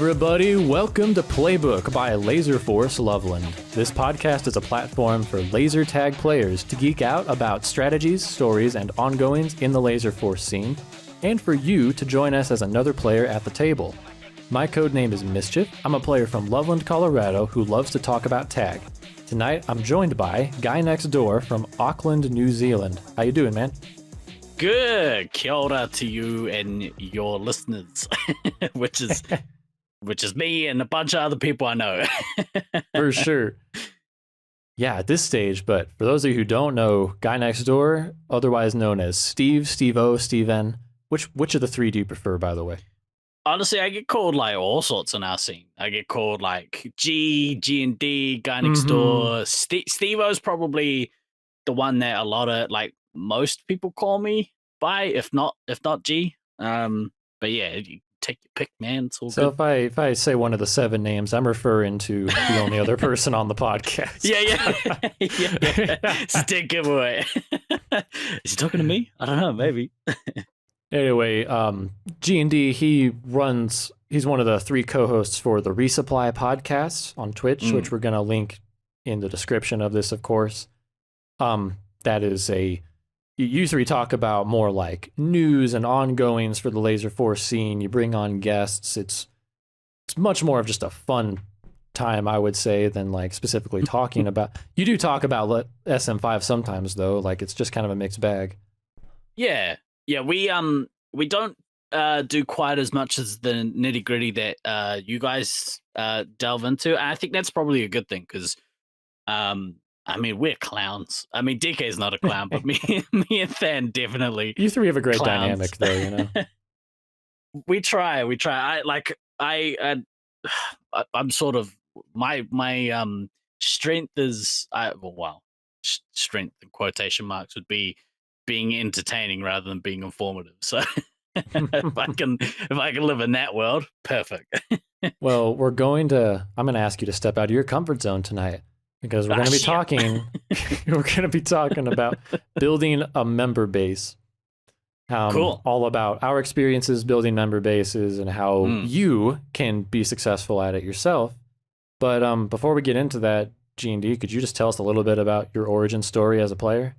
everybody, welcome to Playbook by Laserforce Loveland. This podcast is a platform for laser tag players to geek out about strategies, stories, and ongoings in the Laserforce scene, and for you to join us as another player at the table. My codename is Mischief. I'm a player from Loveland, Colorado who loves to talk about tag. Tonight, I'm joined by GuyNextDoor from Auckland, New Zealand. How you doing, man? Good. Kia ora to you and your listeners, which is me and a bunch of other people I know. For sure. Yeah, at this stage, but for those of you who don't know, GuyNextDoor, otherwise known as Steve, Steve-O, Steve-N, which of the three do you prefer, by the way? Honestly, I get called like all sorts in our scene. I get called like G&D, GuyNextDoor. Steve-O's probably the one that a lot of like most people call me by, if not G. But yeah, you take your pick, man. It's all so good. if I say one of the 7 names, I'm referring to the only other person on the podcast. Yeah. It's a dead giveaway. Is he talking to me? I don't know, maybe. Anyway, G&D, he's one of the 3 co-hosts for the Resupply podcast on Twitch, which we're going to link in the description of this, of course. That is you 3 talk about more like news and ongoings for the Laserforce scene. You bring on guests. It's much more of just a fun time, I would say, than like specifically talking about. You do talk about SM5 sometimes, though. Like it's just kind of a mixed bag. Yeah. We don't do quite as much as the nitty gritty that you guys delve into. And I think that's probably a good thing because I mean, we're clowns. I mean, DK is not a clown, but me and Than definitely. You 3 have a great clowns. dynamic, though. You know, we try. I'm sort of my strength is strength in quotation marks would be being entertaining rather than being informative. So if I can live in that world, perfect. Well, I'm going to ask you to step out of your comfort zone tonight. Because we're going to be talking, about building a member base. Cool. All about our experiences building member bases and how you can be successful at it yourself. But before we get into that, G&D, could you just tell us a little bit about your origin story as a player?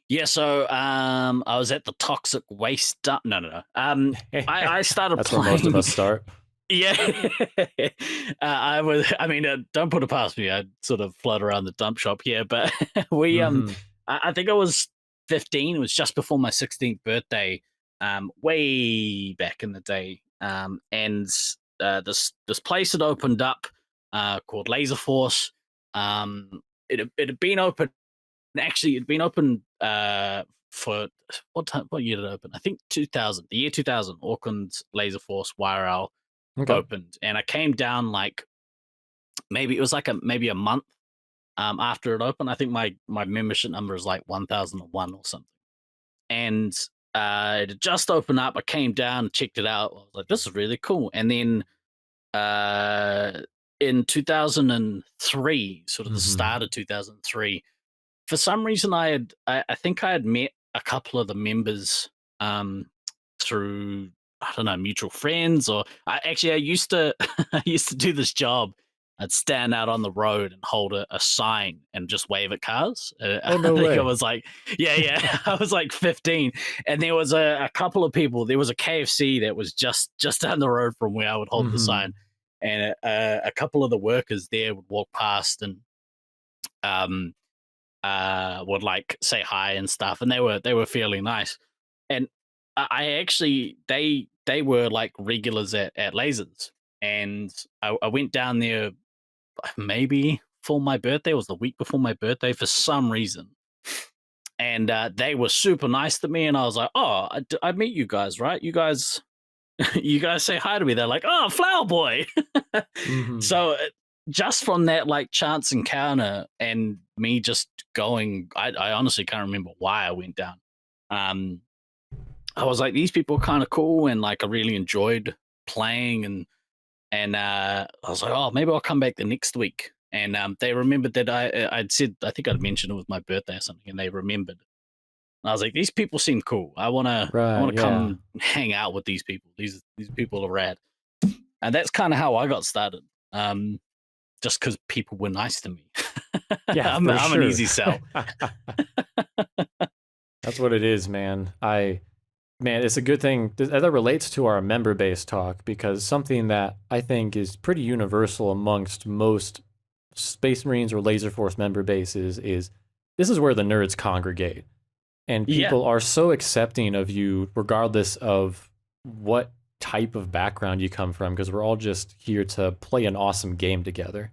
Yeah, so I was at the toxic waste dump. No. I started That's playing. where most of us start. Yeah, I mean, don't put it past me. I'd sort of float around the dump shop here, but I think I was 15. It was just before my 16th birthday, way back in the day. And this place had opened up, called Laserforce. It had been open. Actually, it'd been open for what year did it open? I think 2000. The year 2000. Auckland Laserforce YRL. Opened, and I came down like maybe it was like maybe a month after it opened. I think my membership number is like 1001 or something, and it had just opened up. I came down and checked it out. I was like, this is really cool. And then in 2003, sort of the start of 2003, for some reason I think I had met a couple of the members through, I don't know, mutual friends, or I used to do this job. I'd stand out on the road and hold a sign and just wave at cars. No I think way. I was like, yeah, I was like 15, and there was a couple of people. There was a KFC that was just down the road from where I would hold the sign, and a couple of the workers there would walk past and would like say hi and stuff, and they were fairly nice. And I actually, they were like regulars at Lasers, and I went down there maybe for my birthday. It was the week before my birthday for some reason, and they were super nice to me, and I was like, oh, I meet you guys, right? You guys say hi to me. They're like, oh, Flower Boy. So just from that like chance encounter and me just going, I honestly can't remember why I went down. I was like, these people are kind of cool, and like I really enjoyed playing, and I was like, oh, maybe I'll come back the next week. And they remembered that I'd said, I think I'd mentioned it was my birthday or something, and they remembered. And I was like, these people seem cool. I wanna come hang out with these people. These people are rad. And that's kind of how I got started. Just because people were nice to me. Yeah, I'm for an sure. easy sell. That's what it is, man. Man, it's a good thing that relates to our member base talk, because something that I think is pretty universal amongst most Space Marines or Laser Force member bases is this is where the nerds congregate. And Yeah, people are so accepting of you regardless of what type of background you come from, because we're all just here to play an awesome game together.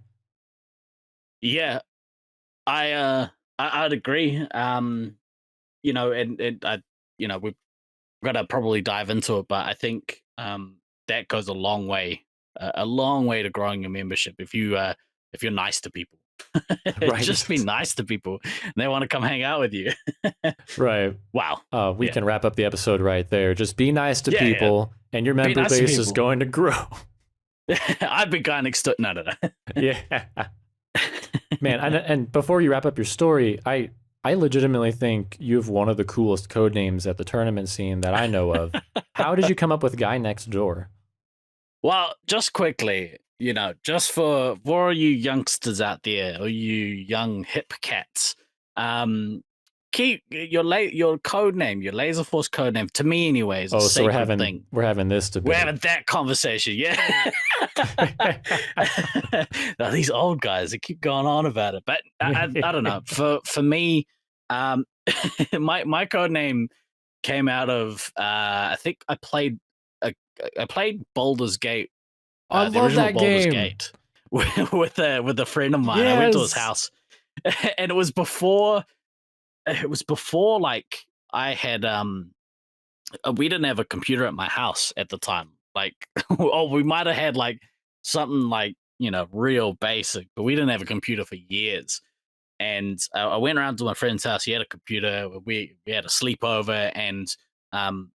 yeah. I'd agree. And I, we've got to probably dive into it, but I think that goes a long way to growing your membership if you're nice to people. Just be Right. nice to people. They want to come hang out with you. Right. Wow. We Yeah. can wrap up the episode right there. Just be nice to Yeah. people, and your Be member nice to base is people. going to grow. I've been guy next door. No. Yeah. Man, and before you wrap up your story, I legitimately think you have one of the coolest code names at the tournament scene that I know of. How did you come up with Guy Next Door? Well, just quickly, just for all you youngsters out there, or you young hip cats, keep your code name, your Laserforce code name, to me anyway, is a Oh, so sacred thing. we're having this We're debate. having that conversation, yeah. Now, these old guys, they keep going on about it, but I don't know. For me, my code name came out of I think I played Baldur's Gate, I the love original that Baldur's game. Gate, with a friend of mine. I went to his Yes. house, and it was before like I had we didn't have a computer at my house at the time. Like, oh, we might have had like something like real basic, but we didn't have a computer for years. And I went around to my friend's house. He had a computer. We had a sleepover, and um,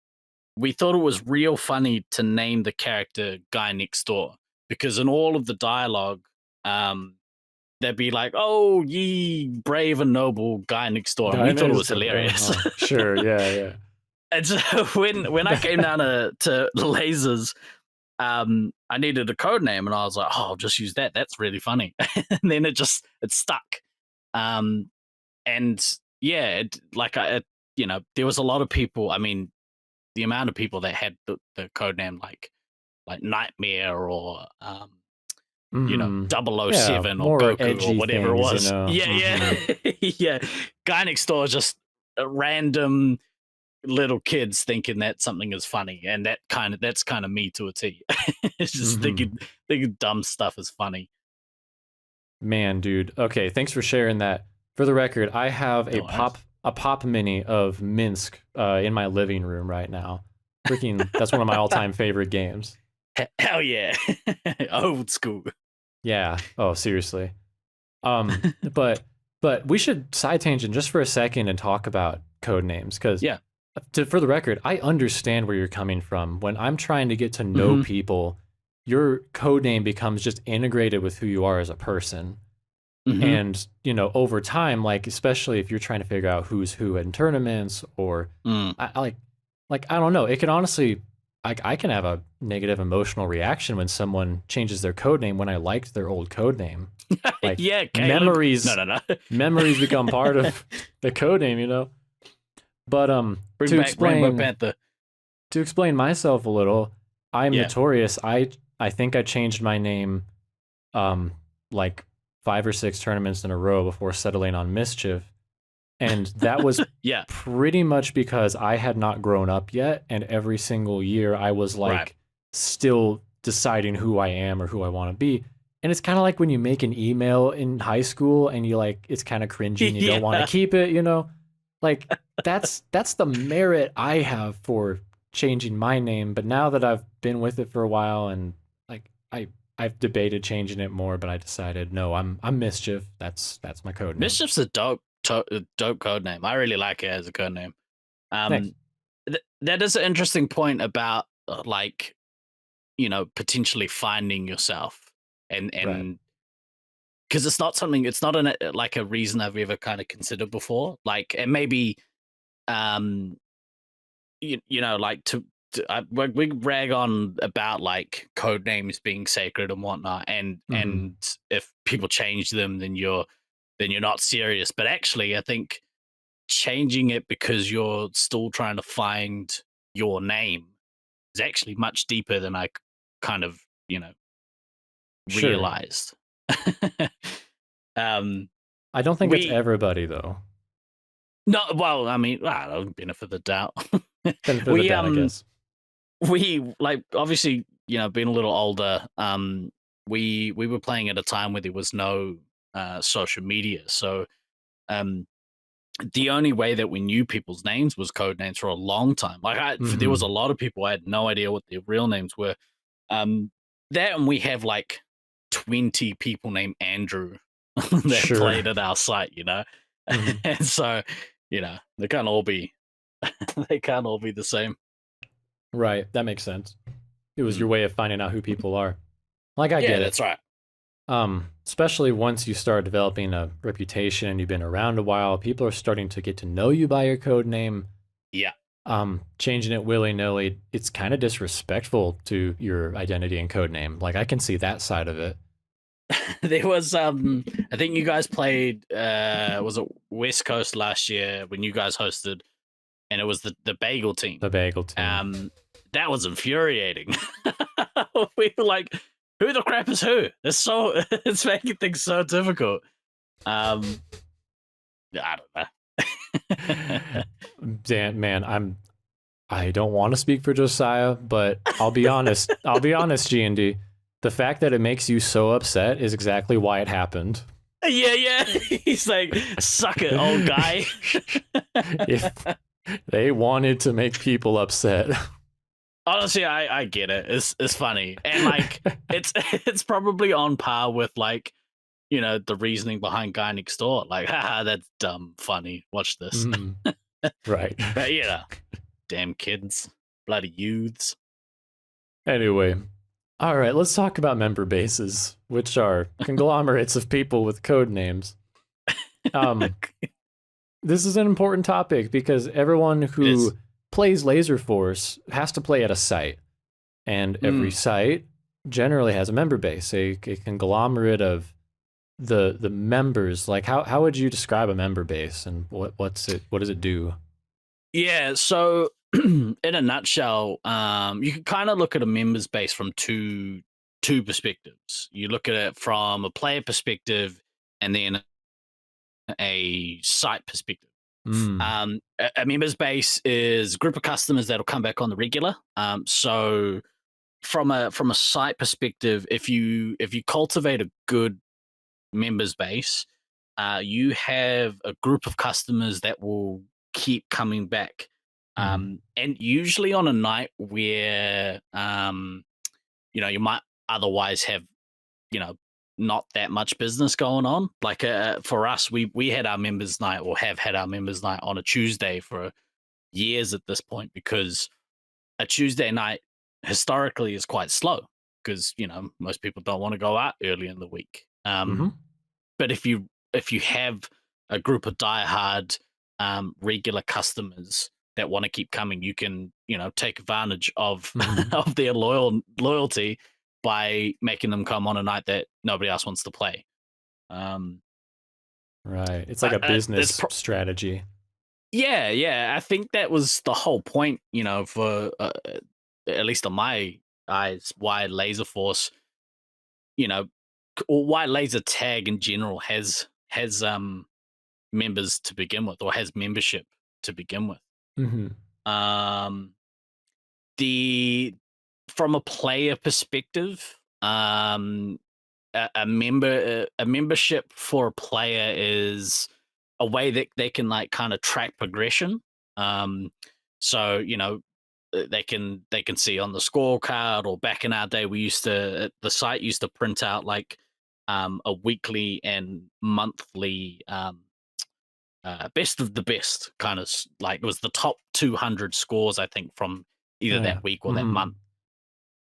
we thought it was real funny to name the character Guy Next Door, because in all of the dialogue, they'd be like, "Oh, ye brave and noble Guy Next Door," and Guy we thought it Next was Door. hilarious. Sure. Yeah. And so when I came down to lasers, I needed a code name, and I was like, "Oh, I'll just use that. That's really funny." And then it stuck. Um, and yeah, there was a lot of people. I mean, the amount of people that had the code name like Nightmare or Hmm. Double O Yeah, Seven or more Goku or edgy whatever it things, you was. know. Yeah. Yeah. Guy Next Door is just a random little kids thinking that something is funny, and that's kind of me to a T. It's just Hmm. thinking dumb stuff is funny. Man, dude. Okay, thanks for sharing that. For the record, I have No worries. a pop mini of Minsk in my living room right now. Freaking, that's one of my all-time favorite games. Hell yeah. Old school. Yeah. Oh, seriously. But we should side tangent just for a second and talk about code names, because Yeah. for the record, I understand where you're coming from. When I'm trying to get to know Hmm. people, your code name becomes just integrated with who you are as a person. Hmm. And, over time, like, especially if you're trying to figure out who's who in tournaments, or Mm. I don't know, it can honestly, I can have a negative emotional reaction when someone changes their code name when I liked their old code name. Like, Yeah, Caleb. memories, No. memories become part of the code name. But Bring to back Rainbow explain Panther. myself a little, I'm Yeah. notorious. I think I changed my name like 5 or 6 tournaments in a row before settling on Mischief. And that was Yeah. pretty much because I had not grown up yet, and every single year I was like Right. still deciding who I am or who I want to be. And it's kind of like when you make an email in high school and you like it's kind of cringy and you don't want to Yeah. keep it. Like that's the merit I have for changing my name. But now that I've been with it for a while, and like I've debated changing it more, but I decided no, I'm Mischief. That's my code name. Mischief's a dope code name. I really like it as a code name. Thanks. That is an interesting point about potentially finding yourself, and Right. because it's not like a reason I've ever kind of considered before. Like, and maybe like we rag on about like code names being sacred and whatnot, and if people change them, then you're not serious. But actually, I think changing it because you're still trying to find your name is actually much deeper than I kind of Sure. realized. I don't think it's everybody though. No, well, I mean, benefit of the doubt. Benefit of the doubt, I guess. We like obviously, being a little older, we were playing at a time where there was no social media. So the only way that we knew people's names was code names for a long time. Like there was a lot of people I had no idea what their real names were. That, and we have like 20 people named Andrew that played at our site, and so they can't all be the same. Right, that makes sense. It was your way of finding out who people are. Like, I get it. That's right. Especially once you start developing a reputation and you've been around a while, people are starting to get to know you by your code name. Yeah. Changing it willy-nilly, it's kind of disrespectful to your identity and code name. Like, I can see that side of it. There was I think you guys played was it West Coast last year when you guys hosted, and it was the bagel team. The bagel team. That was infuriating. We were like, who the crap is who? It's making things so difficult. I don't know. Dan, man, I don't want to speak for Josiah, but I'll be honest. I'll be honest, G&D. The fact that it makes you so upset is exactly why it happened. Yeah. He's like, suck it, old guy. If they wanted to make people upset. Honestly, I get it. It's funny. And like it's probably on par with like, the reasoning behind GuyNextDoor. Like, haha, that's dumb funny. Watch this. Right. But damn kids. Bloody youths. Anyway. All right, let's talk about member bases, which are conglomerates of people with code names. This is an important topic because everyone who plays Laserforce has to play at a site. And every site generally has a member base, a conglomerate of the members. Like, how would you describe a member base, and what does it do? Yeah, so in a nutshell, you can kind of look at a members base from two perspectives. You look at it from a player perspective and then a site perspective. A members base is a group of customers that'll come back on the regular. So from a site perspective, if you cultivate a good members base, you have a group of customers that will keep coming back. And usually on a night where you might otherwise have not that much business going on. Like for us, we had our members night, or have had our members night, on a Tuesday for years at this point, because a Tuesday night historically is quite slow because most people don't want to go out early in the week. But if you have a group of diehard regular customers that want to keep coming, you can take advantage of of their loyalty by making them come on a night that nobody else wants to play. Right, it's like a business strategy. Yeah, I think that was the whole point, for at least on my eyes, why Laserforce, or why Laser Tag in general has members to begin with, or has membership to begin with. From a player perspective, a membership for a player is a way that they can like kind of track progression. So they can see on the scorecard, or back in our day, the site used to print out like a weekly and monthly best of the best, kind of like it was the top 200 scores, I think, from either that week or that month.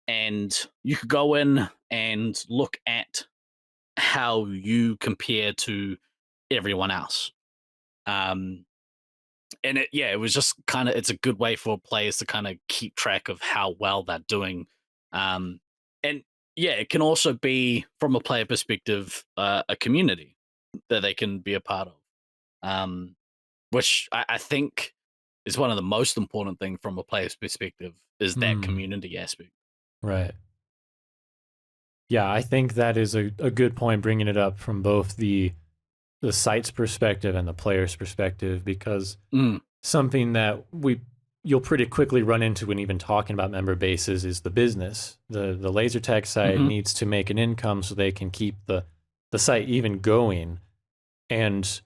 And you could go in and look at how you compare to everyone else. And and it was just kind of, it's a good way for players to kind of keep track of how well they're doing. And yeah, it can also be, from a player perspective, a community that they can be a part of, um, which I think is one of the most important thing from a player's perspective, is that Mm, community aspect. right. Yeah, I think that is a good point, bringing it up from both the site's perspective and the player's perspective, because Mm, something that you'll pretty quickly run into when even talking about member bases is the business. The laser tag site hmm needs to make an income so they can keep the site even going. And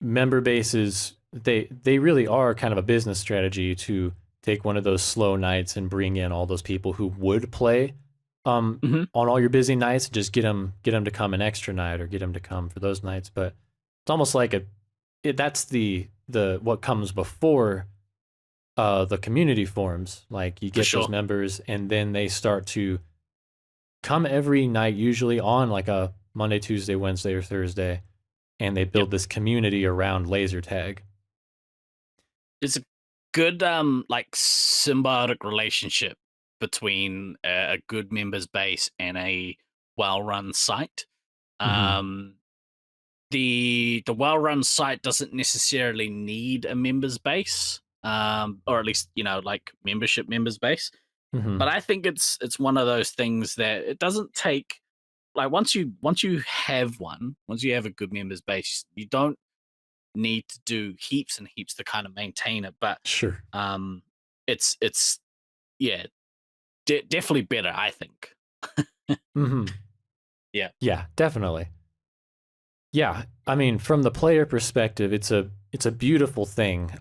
member bases, they really are kind of a business strategy to take one of those slow nights and bring in all those people who would play hmm on all your busy nights, and just get them to come an extra night or get them to come for those nights. But it's almost like that's the what comes before the community forums. Like, you for get those sure. members, and then they start to come every night, usually on like a Monday, Tuesday, Wednesday, or Thursday, and they Yep. build this community around laser tag. It's a good like symbiotic relationship between a good members base and a well-run site. Hmm. Um, the well-run site doesn't necessarily need a members base, or at least, like membership members base. Hmm. But I think it's one of those things that it doesn't take, like, once you have one, once you have a good members base, you don't need to do heaps and heaps to kind of maintain it. But Sure. um, it's yeah, definitely better, I think. Hmm. Yeah. Yeah, definitely. Yeah, I mean, from the player perspective, it's a beautiful thing.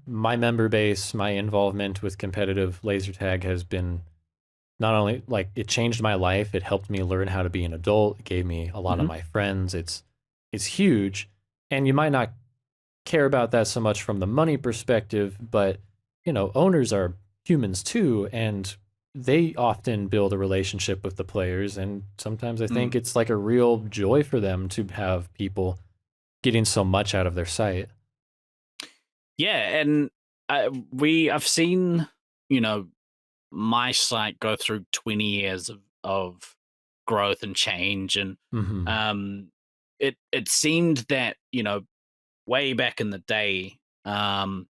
My member base, my involvement with competitive laser tag has been, not only like, it changed my life, it helped me learn how to be an adult, it gave me a lot of hmm my friends. It's huge, and you might not care about that so much from the money perspective, but owners are humans too, and they often build a relationship with the players, and sometimes I think Mm. it's like a real joy for them to have people getting so much out of their site. Yeah, and I've seen, you know my site go through 20 years of growth and change, and Hmm. um it seemed that, way back in the day, in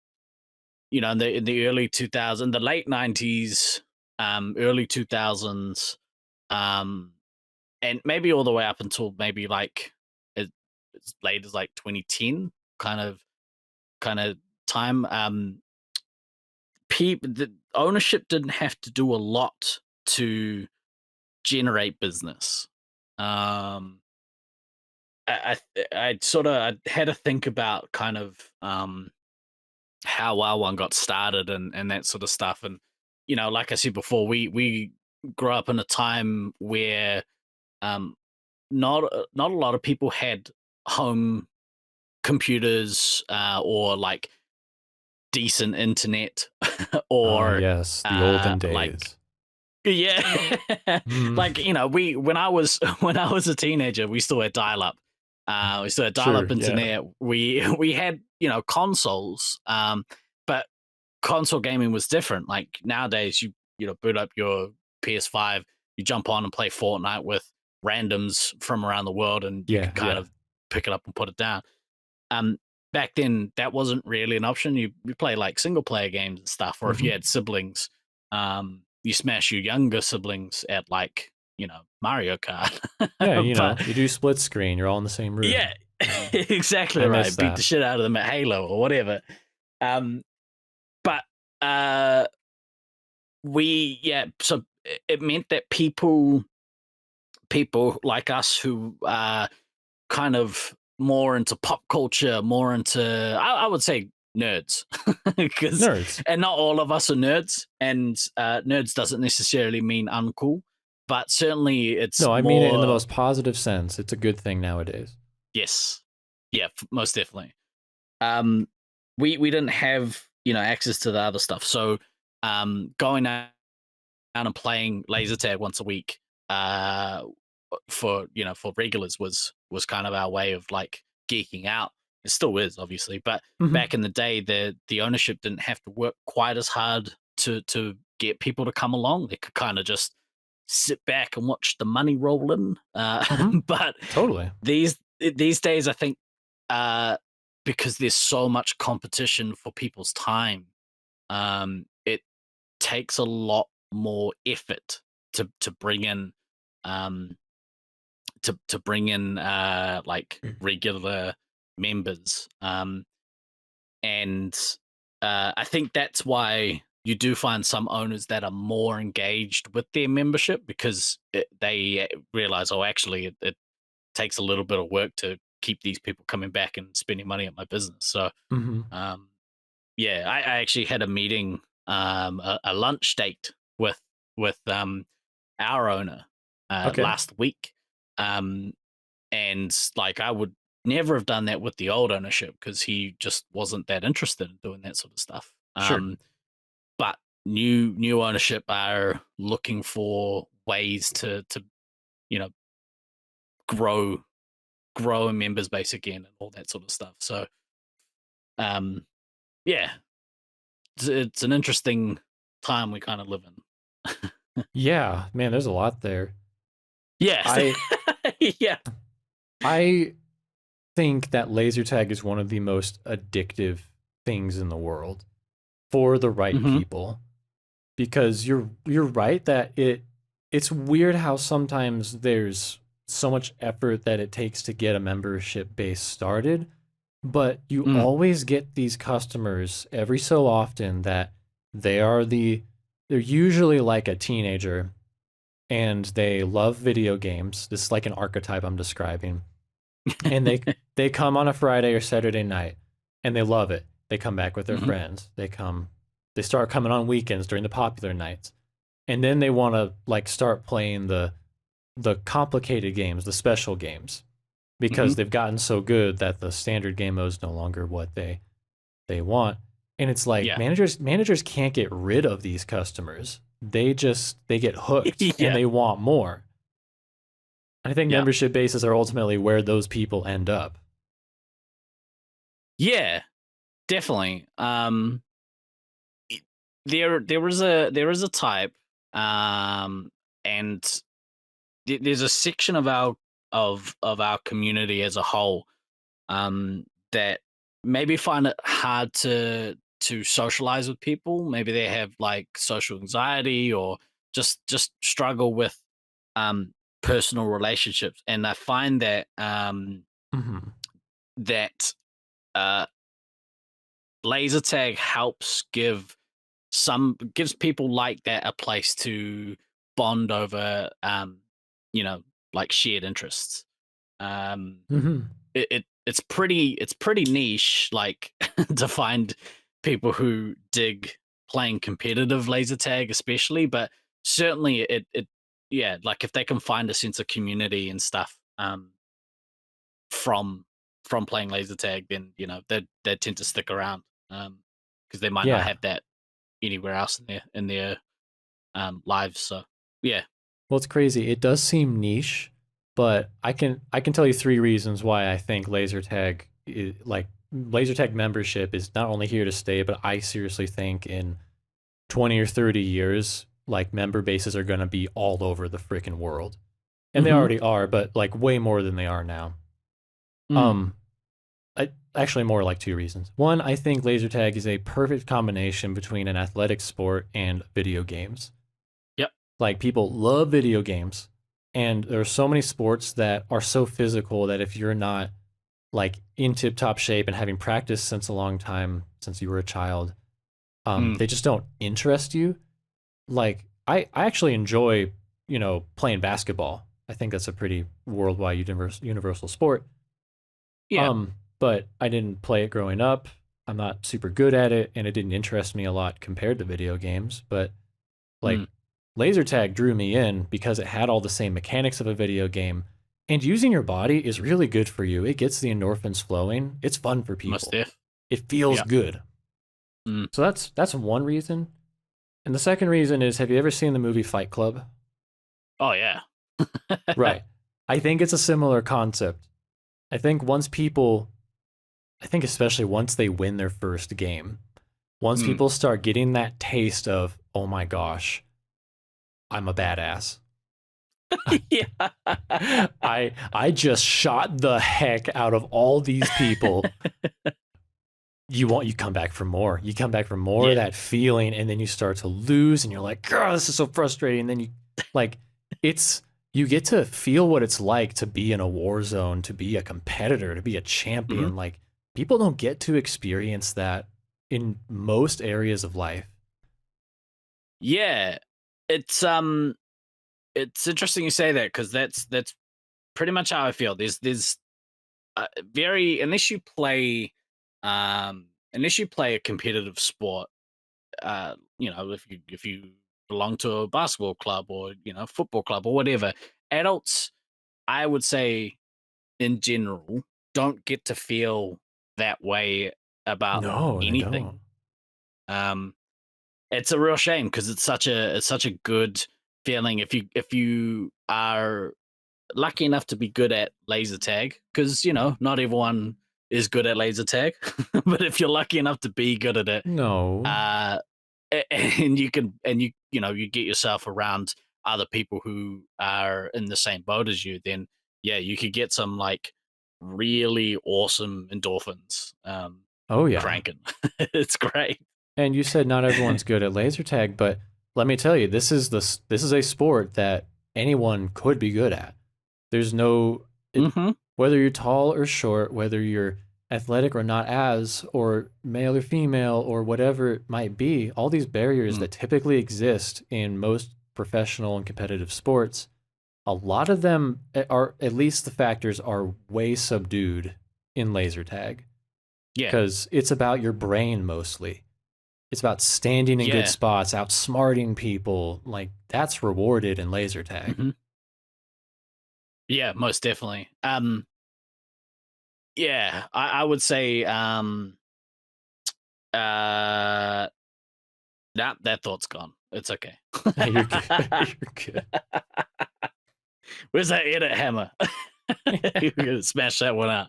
the early 2000s, the late 90s, early 2000s, um and maybe all the way up until maybe like as, as late as like 2010, kind of time. The ownership didn't have to do a lot to generate business. Um, I sort of, I had to think about kind of how our one got started, and that sort of stuff. And like I said before, we grew up in a time where um, not a lot of people had home computers, or like decent internet, Ah, or yes, the olden like, days. yeah. Mm, Like, we when I was when I was a teenager, we still had dial up. We still had dial sure, up yeah. internet. We had, consoles, but console gaming was different. Like, nowadays, you boot up your PS5, you jump on and play Fortnite with randoms from around the world, and you Yeah, can kind yeah. of pick it up and put it down. Um, Back then, that wasn't really an option. You play like single player games and stuff, or if you Hmm. had siblings, you smash your younger siblings at, like, Mario Kart. Yeah, But you do split screen, you're all in the same yeah, room. exactly I right. miss Beat the that. shit out of them at Halo or whatever. Um, but uh, so it meant that people like us, who are kind of more into pop culture, more into, I would say, nerds, because Nerds. and not all of us are nerds, and nerds doesn't necessarily mean uncool, but certainly it's No, I mean it in the more. most positive sense. It's a good thing nowadays. Yes, yeah, most definitely. Um, we didn't have, access to the other stuff, so going out and playing laser tag once a week, for regulars, was kind of our way of like geeking out It still is, obviously, but Mhm. back in the day, the ownership didn't have to work quite as hard to get people to come along. They could kind of just sit back and watch the money roll in. Mhm. But Totally. these days, I think uh, because there's so much competition for people's time, it takes a lot more effort to bring in um, to bring in like regular members. And I think that's why you do find some owners that are more engaged with their membership because they realize, oh, actually, it takes a little bit of work to keep these people coming back and spending money at my business. So, Mhm. um, yeah, I actually had a meeting, a lunch date with our owner Okay. last week, um, and like I would never have done that with the old ownership because he just wasn't that interested in doing that sort of stuff. Sure. But new ownership are looking for ways to you know grow grow a members base again and all that sort of stuff. So um, yeah, it's an interesting time we kind of live in. Yeah, man, there's a lot there. Yes, I yeah. I think that laser tag is one of the most addictive things in the world for the right Hmm. people because you're right that it's weird how sometimes there's so much effort that it takes to get a membership base started, but you Mm. always get these customers every so often that they are they're usually like a teenager and they love video games. This is like an archetype I'm describing. And they come on a Friday or Saturday night and they love it. They come back with their Hmm. friends. They start coming on weekends during the popular nights. And then they want to like start playing the complicated games, the special games Hmm. because they've gotten so good that the standard game mode is no longer what they want. And it's like Yeah. managers can't get rid of these customers. They get hooked and Yeah. they want more. I think Yeah. membership bases are ultimately where those people end up. Yeah. Definitely. There is a type, um, and there's a section of our community as a whole, that maybe find it hard to socialize with people. Maybe they have like social anxiety or just struggle with um personal relationships, and I find that Mhm. that uh laser tag helps gives people like that a place to bond over like shared interests. um Mhm. it's pretty niche, like to find people who dig playing competitive laser tag especially, but certainly it yeah, like if they can find a sense of community and stuff from playing laser tag, then they tend to stick around, because they might not Yeah. have that anywhere else in their lives. So yeah. Well, it's crazy. It does seem niche, but I can tell you three reasons why I think laser tag membership is not only here to stay, but I seriously think in 20 or 30 years, like member bases are going to be all over the freaking world. And they Hmm. already are, but like way more than they are now. Mm. Um actually more like two reasons. One, I think laser tag is a perfect combination between an athletic sport and video games. Yep. Like people love video games, and there are so many sports that are so physical that if you're not like in tip top shape and having practiced since a long time, since you were a child, Mm. they just don't interest you. Like I actually enjoy, playing basketball. I think that's a pretty worldwide universal sport. Yeah. But I didn't play it growing up. I'm not super good at it, and it didn't interest me a lot compared to video games. But like Mm. laser tag drew me in because it had all the same mechanics of a video game. And using your body is really good for you. It gets the endorphins flowing. It's fun for Most people. def. It feels Yeah. good. Mm. So that's one reason. And the second reason is, have you ever seen the movie Fight Club? Oh yeah. Right. I think it's a similar concept. I think once people I think especially once they win their first game, once Mm. people start getting that taste of, oh my gosh, I'm a badass. Yeah. I just shot the heck out of all these people. You come back for more. You come back for more of Yeah. that feeling, and then you start to lose, and you're like, "Girl, this is so frustrating." And then like, it's you get to feel what it's like to be in a war zone, to be a competitor, to be a Mhm. champion. Like, people don't get to experience that in most areas of life. Yeah. It's it's interesting you say that because that's pretty much how I feel. There's very unless you play a competitive sport, if you belong to a basketball club or football club or whatever, adults, I would say in general, don't get to feel that way about No, they anything. don't. Um, it's a real shame because it's such a good feeling if you are lucky enough to be good at laser tag, because not everyone is good at laser tag, but if you're lucky enough to be good at it, No. uh, and you get yourself around other people who are in the same boat as you, then yeah, you could get some like really awesome endorphins Oh yeah. cranking. It's great. And you said not everyone's good at laser tag, but let me tell you, this is a sport that anyone could be good at. There's no it, Hmm. whether you're tall or short, whether you're athletic or not as, or male or female, or whatever it might be, all these barriers Mm. that typically exist in most professional and competitive sports, a lot of them are, at least the factors are way subdued in laser tag Yeah. because it's about your brain mostly. It's about standing in good Yeah. spots, outsmarting people. Like, that's rewarded in laser tag. Hmm. Yeah, most definitely. Yeah, I would say uh that thought's gone. It's okay. You're good. You're good. Where's that edit hammer? You're gonna smash that one out.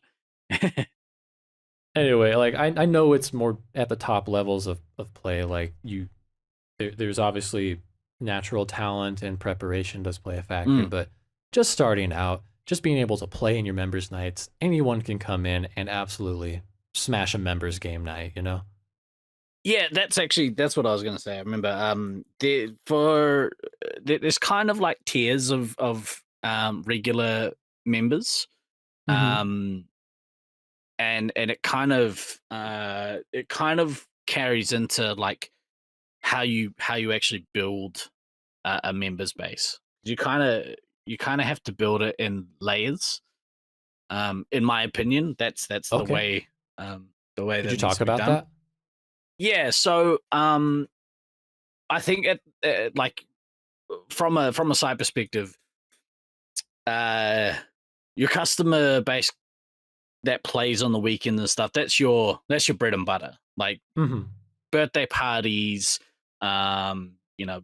Anyway, like, I know it's more at the top levels of play. Like, there's obviously natural talent and preparation does play a factor, Mm. but just starting out, just being able to play in your members' nights, anyone can come in and absolutely smash a members' game night, you know? Yeah, that's what I was gonna say. I remember there's kind of like tiers of regular members. Mm-hmm. Um and it kind of carries into like how you actually build a members base. You kind of have to build it in layers. In my opinion, that's Okay. the way Could that you it needs talk to be about done. that? Yeah, so I think like from a side perspective, uh, your customer base that plays on the weekend and stuff, that's your bread and butter. Like Mm-hmm. birthday parties, um, you know,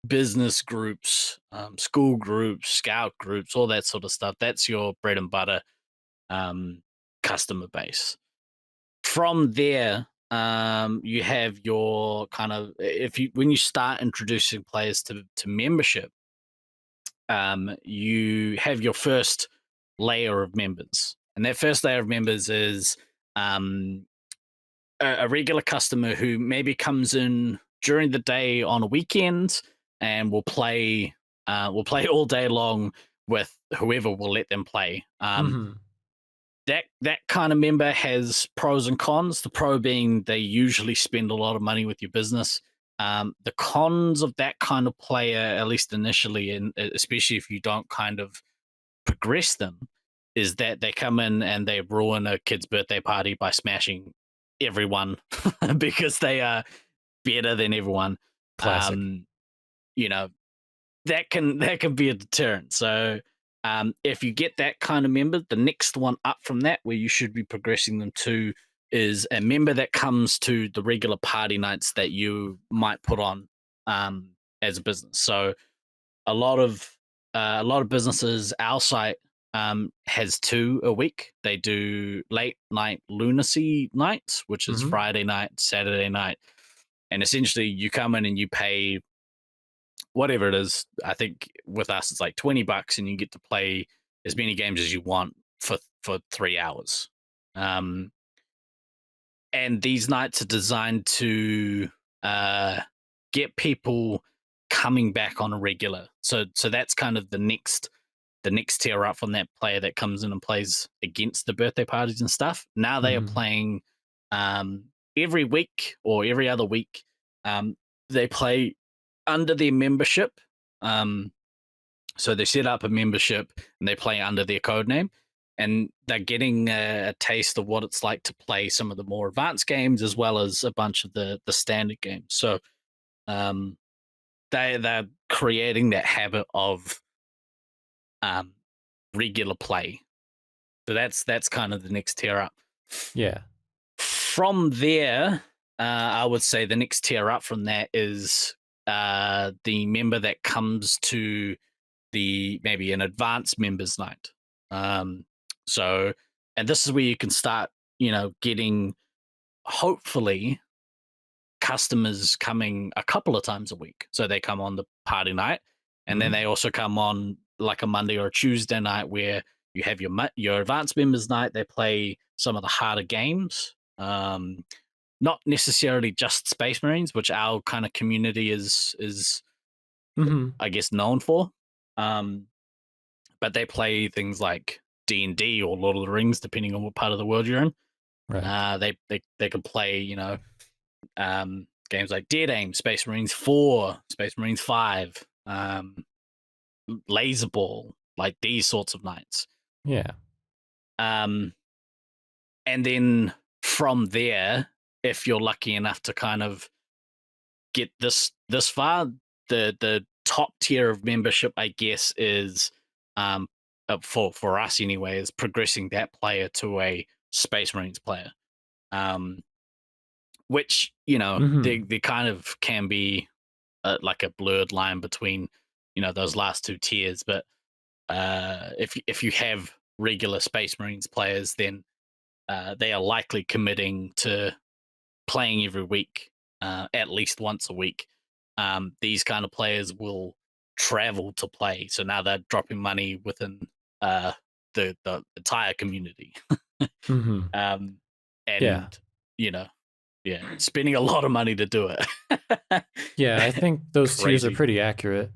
business groups, school groups, scout groups, all that sort of stuff. That's your bread and butter um, customer base. From there, you have your kind of if you when you start introducing players to membership, you have your first layer of members, and that first layer of members is um, a regular customer who maybe comes in during the day on a weekend and will play all day long with whoever will let them play. Mm-hmm. That kind of member has pros and cons. The pro being they usually spend a lot of money with your business. The cons of that kind of player, at least initially, and especially if you don't kind of progress them, is that they come in and they ruin a kid's birthday party by smashing everyone because they are better than everyone. Classic. Um, you know, that can be a deterrent. So if you get that kind of member, the next one up from that, where you should be progressing them to, is a member that comes to the regular party nights that you might put on as a business. So a lot of businesses, our site. has 2 a week. They do late night lunacy nights, which is Friday night, Saturday night, and essentially you come in and you pay whatever it is. I think with us it's like $20, and you get to play as many games as you want for 3 hours. And these nights are designed to get people coming back on a regular. So that's kind of the next tier up from that player that comes in and plays against the birthday parties and stuff. Now they are playing every week or every other week. They play under their membership. So they set up a membership and they play under their code name. And they're getting a taste of what it's like to play some of the more advanced games as well as a bunch of the standard games. So they're creating that habit of regular play. So that's kind of the next tier up. Yeah. From there, I would say the next tier up from that is the member that comes to maybe an advanced members night. So, and this is where you can start, getting hopefully customers coming a couple of times a week. So they come on the party night, and then they also come on like a Monday or a Tuesday night where you have your advanced members night. They play some of the harder games, not necessarily just Space Marines, which our kind of community is I guess known for. But they play things like D&D or Lord of the Rings, depending on what part of the world you're in. Right. They can play, games like Dead Aim, Space Marines 4, Space Marines 5, Laser Ball, like these sorts of nights. Yeah. And then from there, if you're lucky enough to kind of get this far, the top tier of membership, I guess, is for us anyway, is progressing that player to a Space Marines player, which they kind of can be like a blurred line between those last 2 tiers. But if you have regular Space Marines players, then they are likely committing to playing every week, at least once a week. These kind of players will travel to play, so now they're dropping money within the entire community. And spending a lot of money to do it. Yeah, I think those tiers are pretty accurate.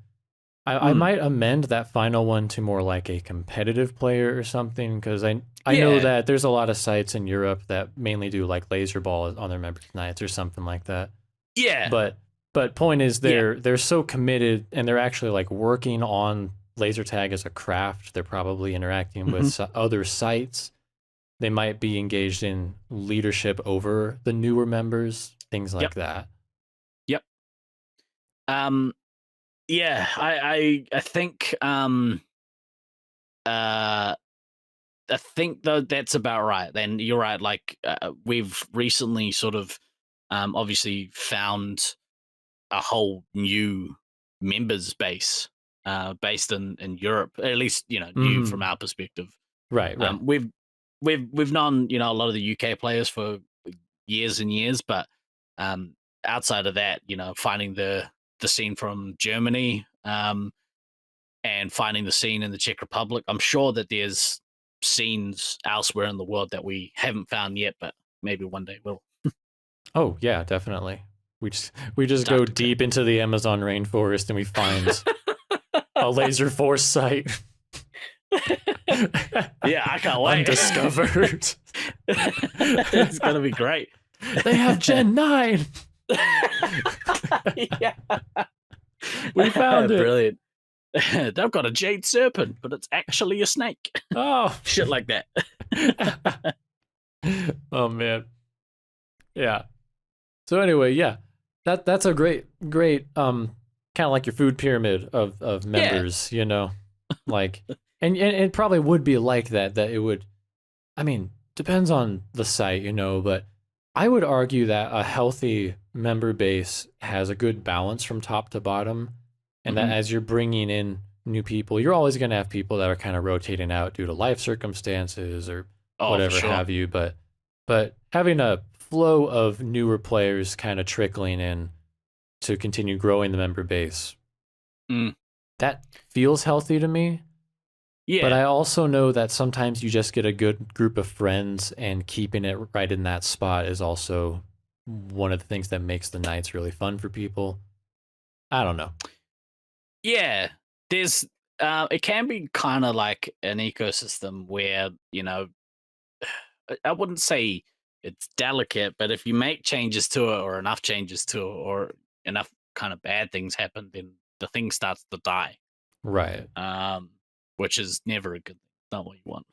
I might amend that final one to more like a competitive player or something, because I know that there's a lot of sites in Europe that mainly do like laser ball on their members nights or something like that. Yeah. But point is they're so committed, and they're actually like working on laser tag as a craft. They're probably interacting with other sites. They might be engaged in leadership over the newer members, things like that. Yep. Yeah, I think I think though that's about right. Then you're right. Like we've recently sort of obviously found a whole new members base based in Europe, at least new from our perspective. Right. We've known a lot of the UK players for years and years, but outside of that, finding the scene from Germany and finding the scene in the Czech Republic, I'm sure that there's scenes elsewhere in the world that we haven't found yet, but maybe one day we'll. Oh yeah, definitely. We just go deep into the Amazon rainforest and we find a Laserforce site. Yeah, I can't wait. Undiscovered. It's gonna be great. They have Gen 9. Yeah. We found it. Brilliant. They've got a jade serpent, but it's actually a snake. Oh, shit like that. Oh man. Yeah. So anyway, yeah. That's a great kind of like your food pyramid of members, Like and it probably would be like that it would, I mean, depends on the site, but I would argue that a healthy member base has a good balance from top to bottom, and that as you're bringing in new people. You're always going to have people that are kind of rotating out due to life circumstances or Oh, for whatever sure. have you. But having a flow of newer players kind of trickling in to continue growing the member base, Mm. that feels healthy to me. But Yeah. I also know that sometimes you just get a good group of friends, and keeping it right in that spot is also one of the things that makes the nights really fun for people. I don't know. Yeah. There's it can be kind of like an ecosystem where, you know, I wouldn't say it's delicate, but if you make changes to it or enough changes to it or enough kind of bad things happen, then the thing starts to die. Right. Um, which is never a good thing. Not what you want.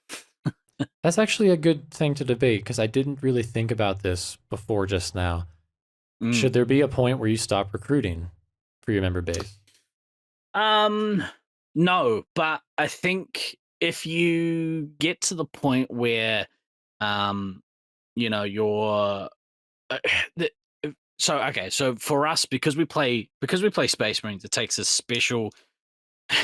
That's actually a good thing to debate because I didn't really think about this before just now. Should Mm. there be a point where you stop recruiting for your member base? Um, no, but I think if you get to the point where, um, you know, you're uh, the, so okay. So for us, because we play Space Marines, it takes a special,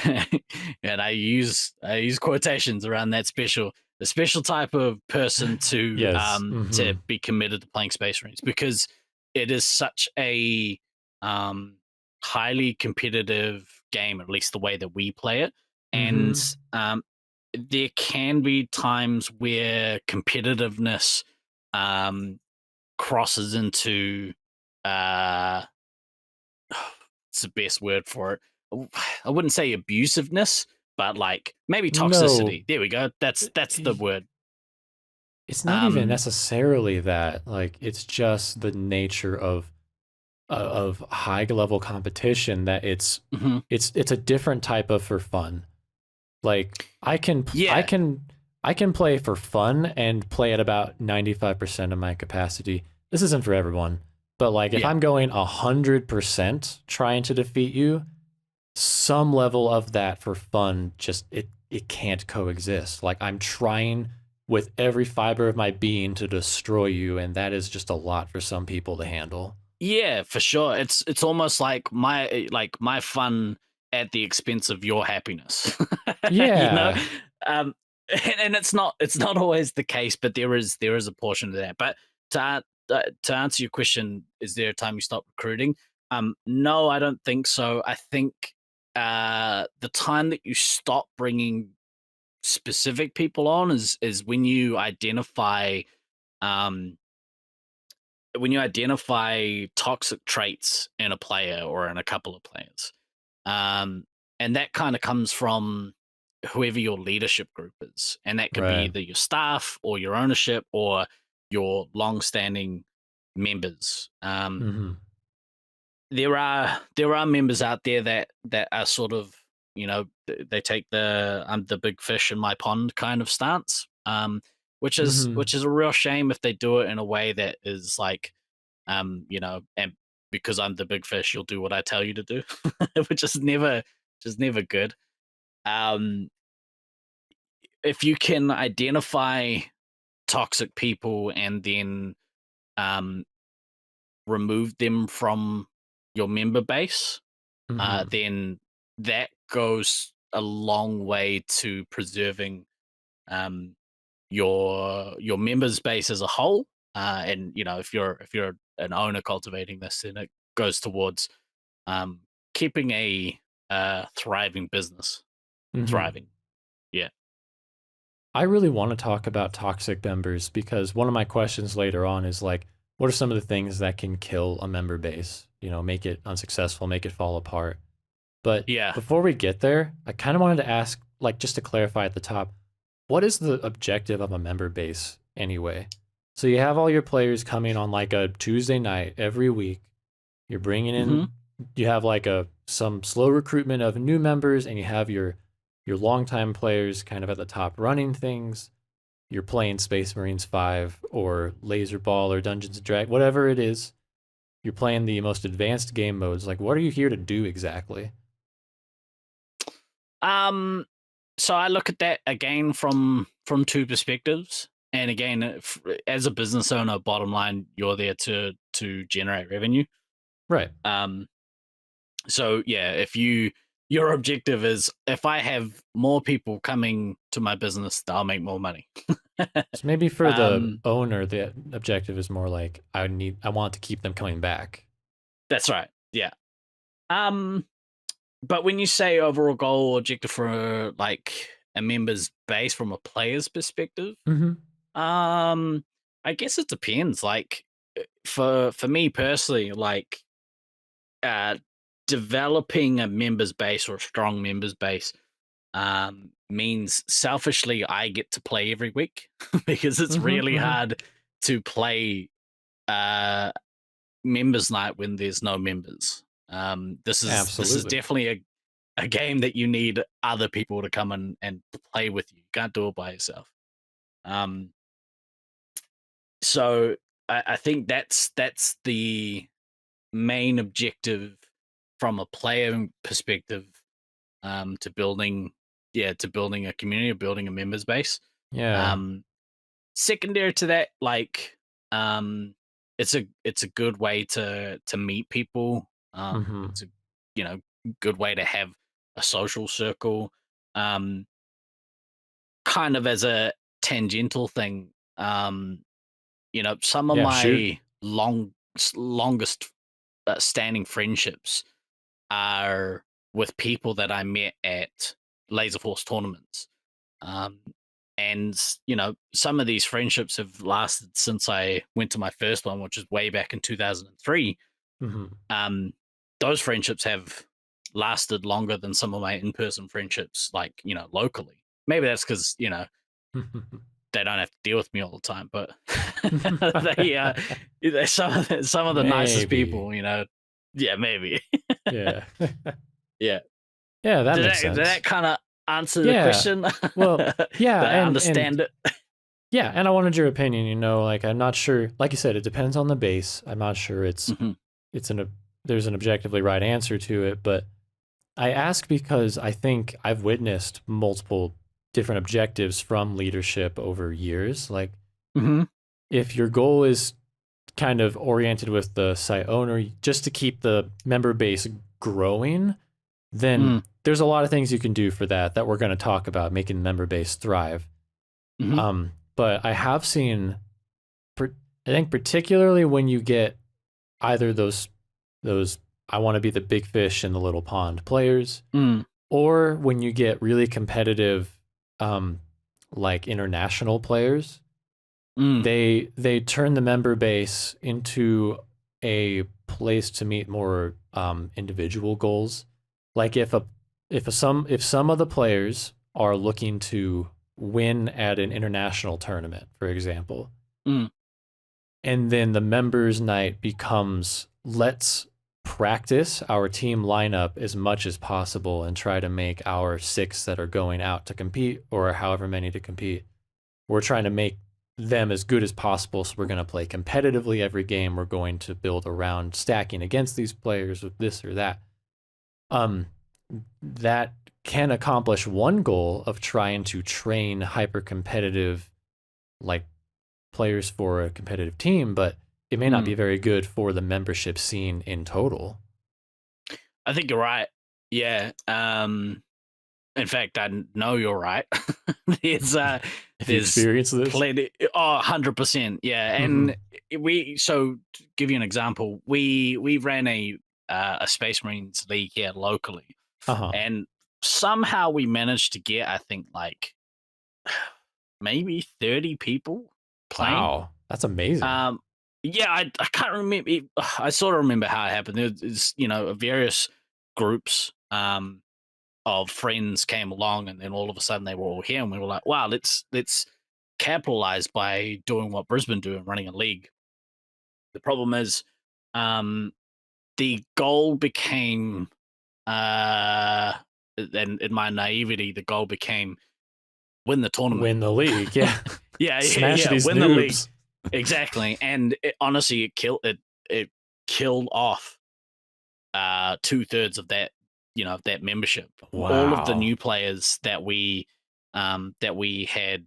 and I use quotations around that special, the special type of person Yes. to Mm-hmm. be committed to playing Space Marines because it is such a um highly competitive game, at least the way that we play it. And Mm-hmm. there can be times where competitiveness um crosses into uh it's the best word for it. I wouldn't say abusiveness, but like maybe No, toxicity. There we go. That's the word. it's not even Um, necessarily that. Like, it's just the nature of high level competition that mhm. it's a different type of for fun. Like Yeah, I can play for fun and play at about 95% of my capacity. This isn't for everyone, but like if yeah, I'm going 100% trying to defeat you, some level of that for fun just it can't coexist. Like I'm trying with every fiber of my being to destroy you, and that is just a lot for some people to handle. yeah, for sure. It's almost like my fun at the expense of your happiness. you know, Yeah. um, and it's not always the case, but there is a portion of that. But to answer your question, is there a time you stop recruiting? No, I don't think so. I think the time that you stop bringing specific people on is um when you identify toxic traits in a player or in a couple of players. Um, and that kind of comes from whoever your leadership group is. And that could be Right. either your staff or your ownership or your long-standing members. Mm-hmm. There are members out there that are sort of, you know, they take the I'm the big fish in my pond kind of stance. Which is Mm-hmm. which is a real shame if they do it in a way that is like you know, and because I'm the big fish, you'll do what I tell you to do, which is never good. Um, if you can identify toxic people and then um, remove them from your member base, Mm-hmm. then that goes a long way to preserving um, your members base as a whole. And you know, if you're an owner cultivating this, then it goes towards um, keeping a thriving business Mm-hmm. thriving. Yeah. I really want to talk about toxic members because one of my questions later on is like, what are some of the things that can kill a member base? You know, make it unsuccessful, make it fall apart. But Yeah. before we get there, I kind of wanted to ask, like, just to clarify at the top, what is the objective of a member base anyway? So you have all your players coming on like a Tuesday night every week. You're bringing Hmm. in, you have like some slow recruitment of new members, and you have your longtime players kind of at the top running things. You're playing Space Marines 5 or Laser Ball or Dungeons and Dragons, whatever it is. You're playing the most advanced game modes. Like, what are you here to do exactly? Um. So I look at that again from two perspectives. And again, as a business owner, bottom line, you're there to generate revenue. Right. Um. So yeah, if you your objective is if I have more people coming to my business, I'll make more money. So maybe for the um, owner, the objective is more like I want to keep them coming back. that's right. Yeah. Um, but when you say overall goal or objective for like a member's base from a player's perspective, Mm-hmm. um, I guess it depends. Like for me personally, like uh developing a members base or a strong members base means selfishly I get to play every week because it's Mm-hmm. really Mm-hmm. hard to play uh members night when there's no members. This is Absolutely. definitely a game that you need other people to come in and play with you. You can't do it by yourself. Um so I think that's the main objective from a player perspective, to building to building a community, building a members base. Yeah. um Secondary to that, like, it's a good way to meet people. Mm-hmm. It's a, you know, good way to have a social circle. um Kind of as a tangential thing, some of Yeah. Shoot. my longest standing friendships are with people that I met at Laserforce tournaments. Um, and some of these friendships have lasted since I went to my first one, which is way back in 2003. Mm-hmm. Um, those friendships have lasted longer than some of my in-person friendships, like locally. Maybe that's because they don't have to deal with me all the time, but they're some of the nicest Maybe. people. Yeah, maybe. Yeah. Yeah. Yeah, that Did makes that sense. kind of answer the Yeah. question? Well, Did yeah, I and understand it? yeah, and I wanted your opinion, like I'm not sure, like you said, it depends on the base. I'm not sure Mhm. it's an there's an objectively right answer to it, but I ask because I think I've witnessed multiple different objectives from leadership over years. Like Mhm. if your goal is kind of oriented with the site owner just to keep the member base growing, then Mm. there's a lot of things you can do for that we're going to talk about making the member base thrive. Mhm. But I have seen, I think particularly when you get either those I want to be the big fish in the little pond players, Mm. or when you get really competitive, um, like international players, Mm. they turn the member base into a place to meet more individual goals. Like if some of the players are looking to win at an international tournament, for example, Mm. and then the members night becomes let's practice our team lineup as much as possible and try to make our six that are going out to compete or however many to compete. We're trying to make them as good as possible. So we're going to play competitively every game. We're going to build around stacking against these players with this or that. That can accomplish one goal of trying to train hyper competitive like players for a competitive team, but it may not Mm. be very good for the membership scene in total. I think you're right. Yeah. In fact, I know you're right. there's uh, If you there's experience this, plenty. Oh, 100%. Yeah, mm-hmm. and so to give you an example, we ran a Space Marines league here locally, Uh-huh. and somehow we managed to get, I think, like maybe 30 people playing. Wow, that's amazing. Um, yeah, I can't remember. I sort of remember how it happened. There's various groups of friends came along, and then all of a sudden they were all here, and we were like, wow, let's capitalize by doing what Brisbane do and running a league. The problem is, um, the goal became, and in my naivety, the goal became win the tournament. Win the league, yeah. Smash Yeah, these win the league. noobs. Exactly, and honestly, it killed off 2/3 of that membership. All of the Wow. new players that we had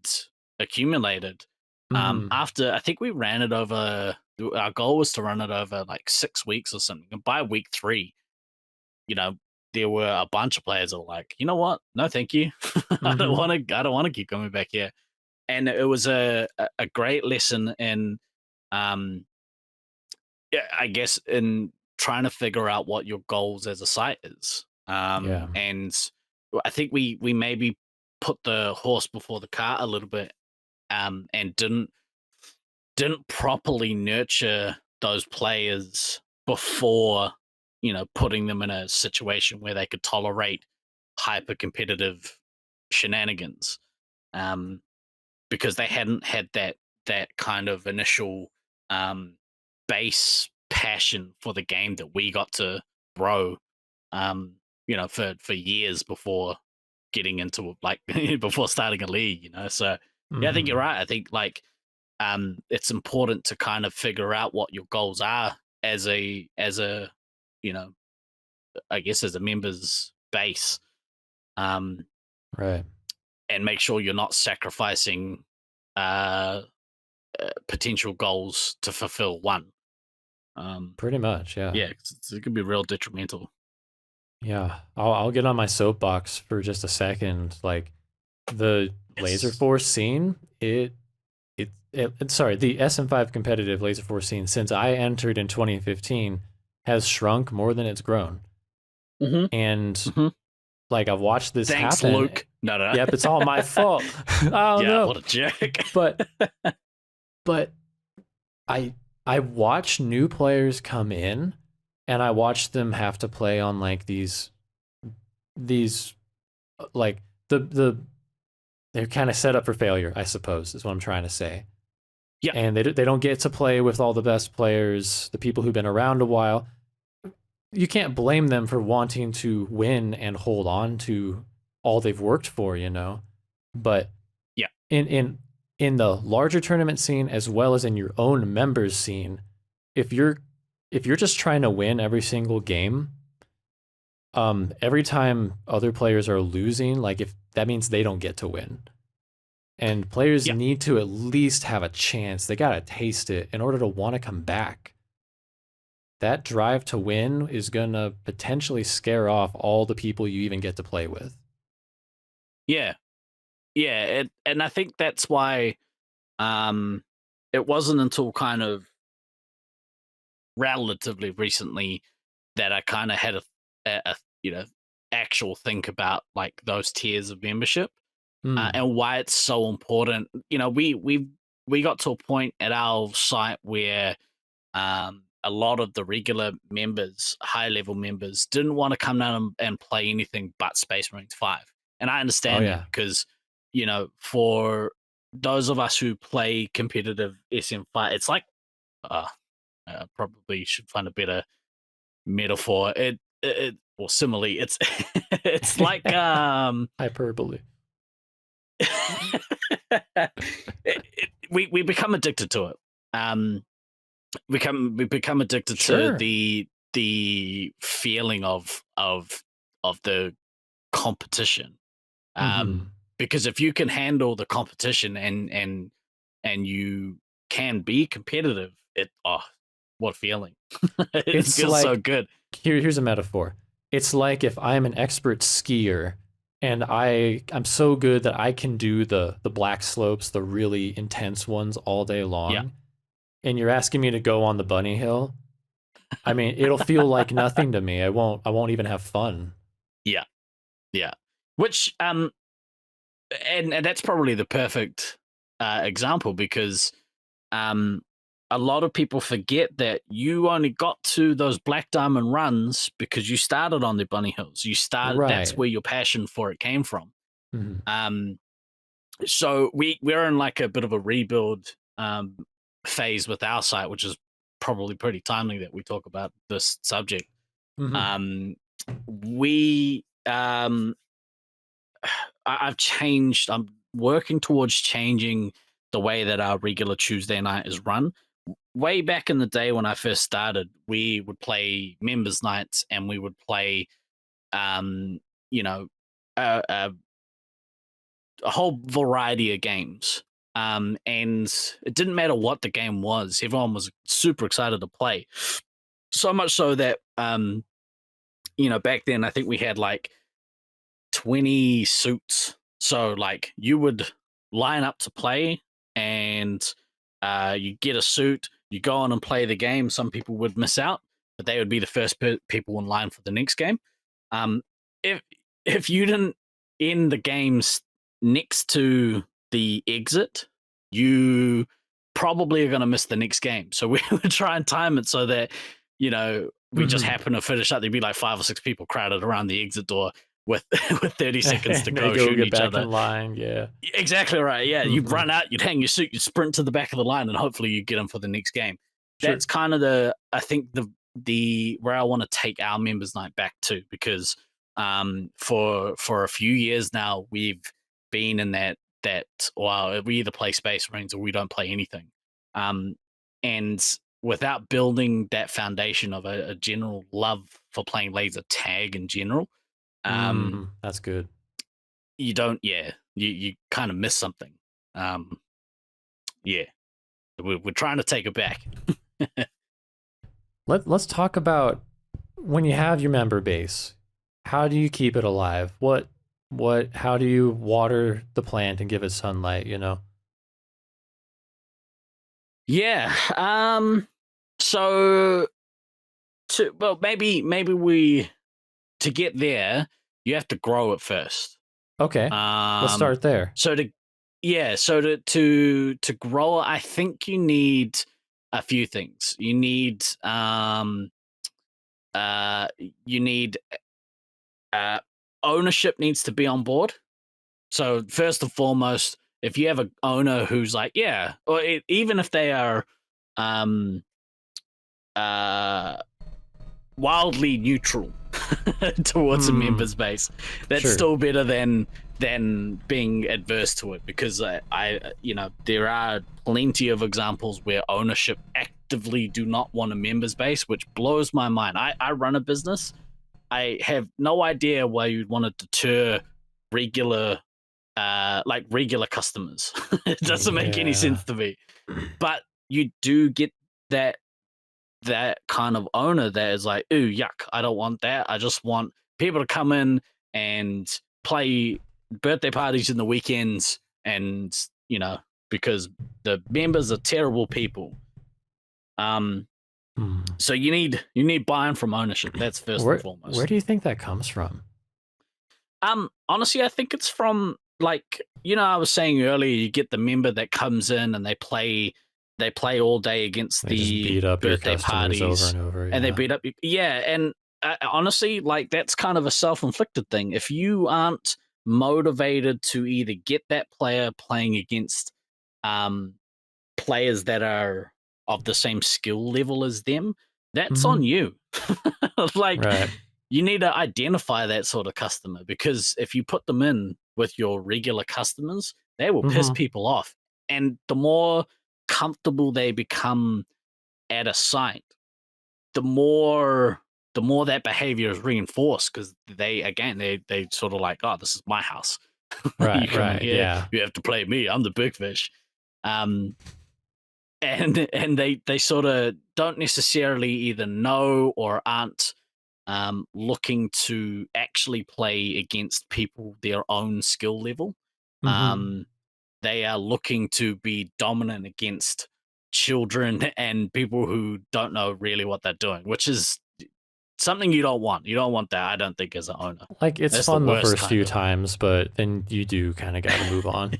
accumulated, Mm-hmm. after I think we ran it over. Our goal was to run it over like 6 weeks or something, and by week 3, you know there were a bunch of players that were like, you know what? No, thank you. I don't Mm-hmm. want to. I don't want to keep coming back here. And it was a great lesson in, um, yeah, I guess in trying to figure out what your goals as a site is. Yeah. And I think we maybe put the horse before the cart a little bit, and didn't properly nurture those players before, putting them in a situation where they could tolerate hyper competitive shenanigans, um, because they hadn't had that kind of initial, um, base passion for the game that we got to grow, for years before getting into, like, before starting a league. So yeah, I think you're Mm-hmm. right. I think, like, it's important to kind of figure out what your goals are as a you know I guess as a members base, um, Right. and make sure you're not sacrificing uh, potential goals to fulfill one. Um, Pretty much. Yeah. yeah, 'cause it could be real detrimental. Yeah. I'll get on my soapbox for just a second. Like the Laser Yes. Force scene, sorry, the SM5 competitive Laser Force scene since I entered in 2015 has shrunk more than it's grown. Hmm. And Hmm. like I've watched this Thanks, happen. Luke. No, no, Yep, it's no. all my fault. I don't Yeah, know. what a jerk. But but I I watch new players come in and I watch them have to play on like these like the they're kind of set up for failure, I suppose, is what I'm trying to say. Yeah, And they don't get to play with all the best players, the people who've been around a while. You can't blame them for wanting to win and hold on to all they've worked for, But yeah, in in the larger tournament scene as well as in your own members scene, if you're if you're just trying to win every single game, every time other players are losing, like if that means they don't get to win. And players yeah. need to at least have a chance. They got to taste it in order to want to come back. That drive to win is going to potentially scare off all the people you even get to play with. Yeah, yeah. And I think that's why, um, it wasn't until kind of relatively recently that I kind of had a actual think about, like, those tiers of membership, Hmm. and why it's so important. We got to a point at our site where, a lot of the regular members, high level members, didn't want to come down and play anything but Space Marines 5. And I Oh, understand that yeah. because, for those of us who play competitive SM5, it's like, uh, probably should find a better metaphor. Or simile. It's it's like, Hyperbole. we become addicted to it. Um, we become addicted to Sure. the feeling of the competition. Um, Hmm. because if you can handle the competition and you can be competitive, what feeling! It It's feels so like good. here's a metaphor. It's like if I'm an expert skier and I'm so good that I can do the black slopes, the really intense ones all day Yeah, long, and you're asking me to go on the bunny hill. I mean, it'll feel like nothing to me. I won't even have fun. yeah, yeah. Which, and that's probably the perfect example, because, um, a lot of people forget that you only got to those Black Diamond runs because you started on the bunny hills. That's Right. where your passion for it came from. Mhm. Um, so we're in like a bit of a rebuild, phase with our site, which is probably pretty timely that we talk about this subject. Mhm. Um, we I've changed. I'm working towards changing the way that our regular Tuesday night is run. Way back in the day when I first started, we would play members nights and we would play, um, you know, a, a, a whole variety of games. And it didn't matter what the game was; everyone was super excited to play. So much so that, back then I think we had like 20 suits. So like you would line up to play and you get a suit, you go on and play the game. Some people would miss out, but they would be the first people in line for the next game. Um, if if you didn't end the games next to the exit, you probably are going to miss the next game. So we would try and time it so that we just happen to finish up. There'd be like 5 or 6 people crowded around the exit door with with 30 seconds to And go they go shooting get each back other. in line. Yeah. Exactly right. Yeah, you'd run out, you'd hang your suit, you'd sprint to the back of the line, and hopefully you get them for the next game. Sure. That's kind of I think the where I want to take our members night back to, because for a few years now we've been in that well, we either play Space Marines or we don't play anything, and without building that foundation of a general love for playing laser tag in general, that's good. You don't, you kind of miss something. Yeah, we're trying to take it back. Let's talk about when you have your member base. How do you keep it alive? How do you water the plant and give it sunlight? Yeah. So maybe we, to get there, you have to grow it first. Okay. Let's start there. So to grow, I think you need a few things. You need ownership needs to be on board. So first and foremost, if you have an owner who's like, or even if they are wildly neutral towards a members base, that's still better than being adverse to it, because I there are plenty of examples where ownership actively do not want a members base, which blows my mind. I run a business. I have no idea why you'd want to deter regular customers. It doesn't make any sense to me. But you do get that kind of owner that is like, ooh, yuck, I don't want that. I just want people to come in and play birthday parties in the weekends, and because the members are terrible people. So you need buy-in from ownership. That's first and foremost. Where do you think that comes from? Honestly, I think it's from, like, I was saying earlier, you get the member that comes in and they play all day against the beat up birthday your parties over and over, and they beat up. And honestly, like, that's kind of a self-inflicted thing. If you aren't motivated to either get that player playing against players that are of the same skill level as them, that's on you. Like, you need to identify that sort of customer, because if you put them in with your regular customers, they will piss people off. And the more comfortable they become at a site, the more that behavior is reinforced, because they sort of like, oh, this is my house. Right, you come in here, yeah. you have to play me. I'm the big fish. And they sort of don't necessarily either know or aren't looking to actually play against people their own skill level. They are looking to be dominant against children and people who don't know really what they're doing, which is something you don't want. You don't want that, I don't think, as an owner. Like, it's That's fun the first few times, but then you do kind of got to move on.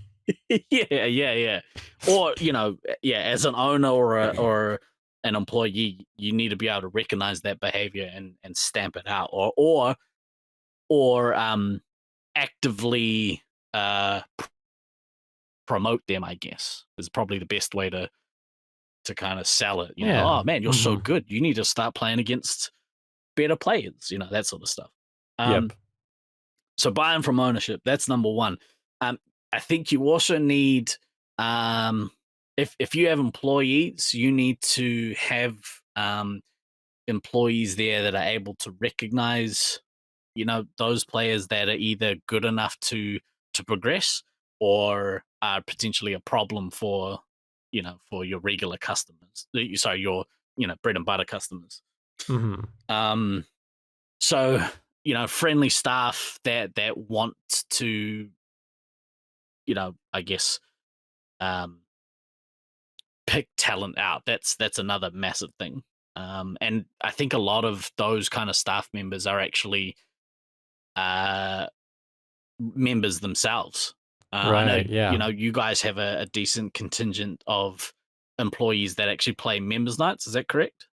Yeah. Or, as an owner or an employee, you need to be able to recognize that behavior and stamp it out, or actively promote them, I guess, is probably the best way to kind of sell it. Oh man, you're so good. You need to start playing against better players, that sort of stuff. So buy-in from ownership, that's number one. I think you also need, if you have employees, you need to have employees there that are able to recognize, those players that are either good enough to progress, or are potentially a problem for, for your regular customers. Sorry, your bread and butter customers. So, friendly staff that want to, I guess, um, pick talent out. That's another massive thing. And I think a lot of those kind of staff members are actually uh, members themselves. I know, Right. Yeah. you guys have a decent contingent of employees that actually play members nights. Is that correct?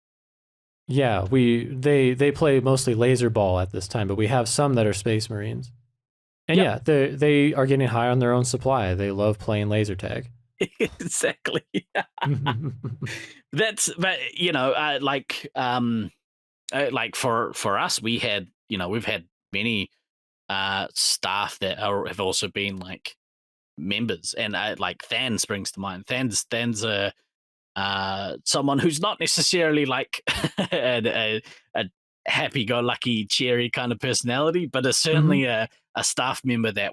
Yeah. They play mostly laser ball at this time, but we have some that are Space Marines. And Yep. yeah, they are getting high on their own supply. They love playing laser tag. Exactly. But like for us, we've had many staff that have also been like members, and like Than springs to mind. Than's a someone who's not necessarily like a happy-go-lucky, cheery kind of personality, but is Hmm. certainly a staff member that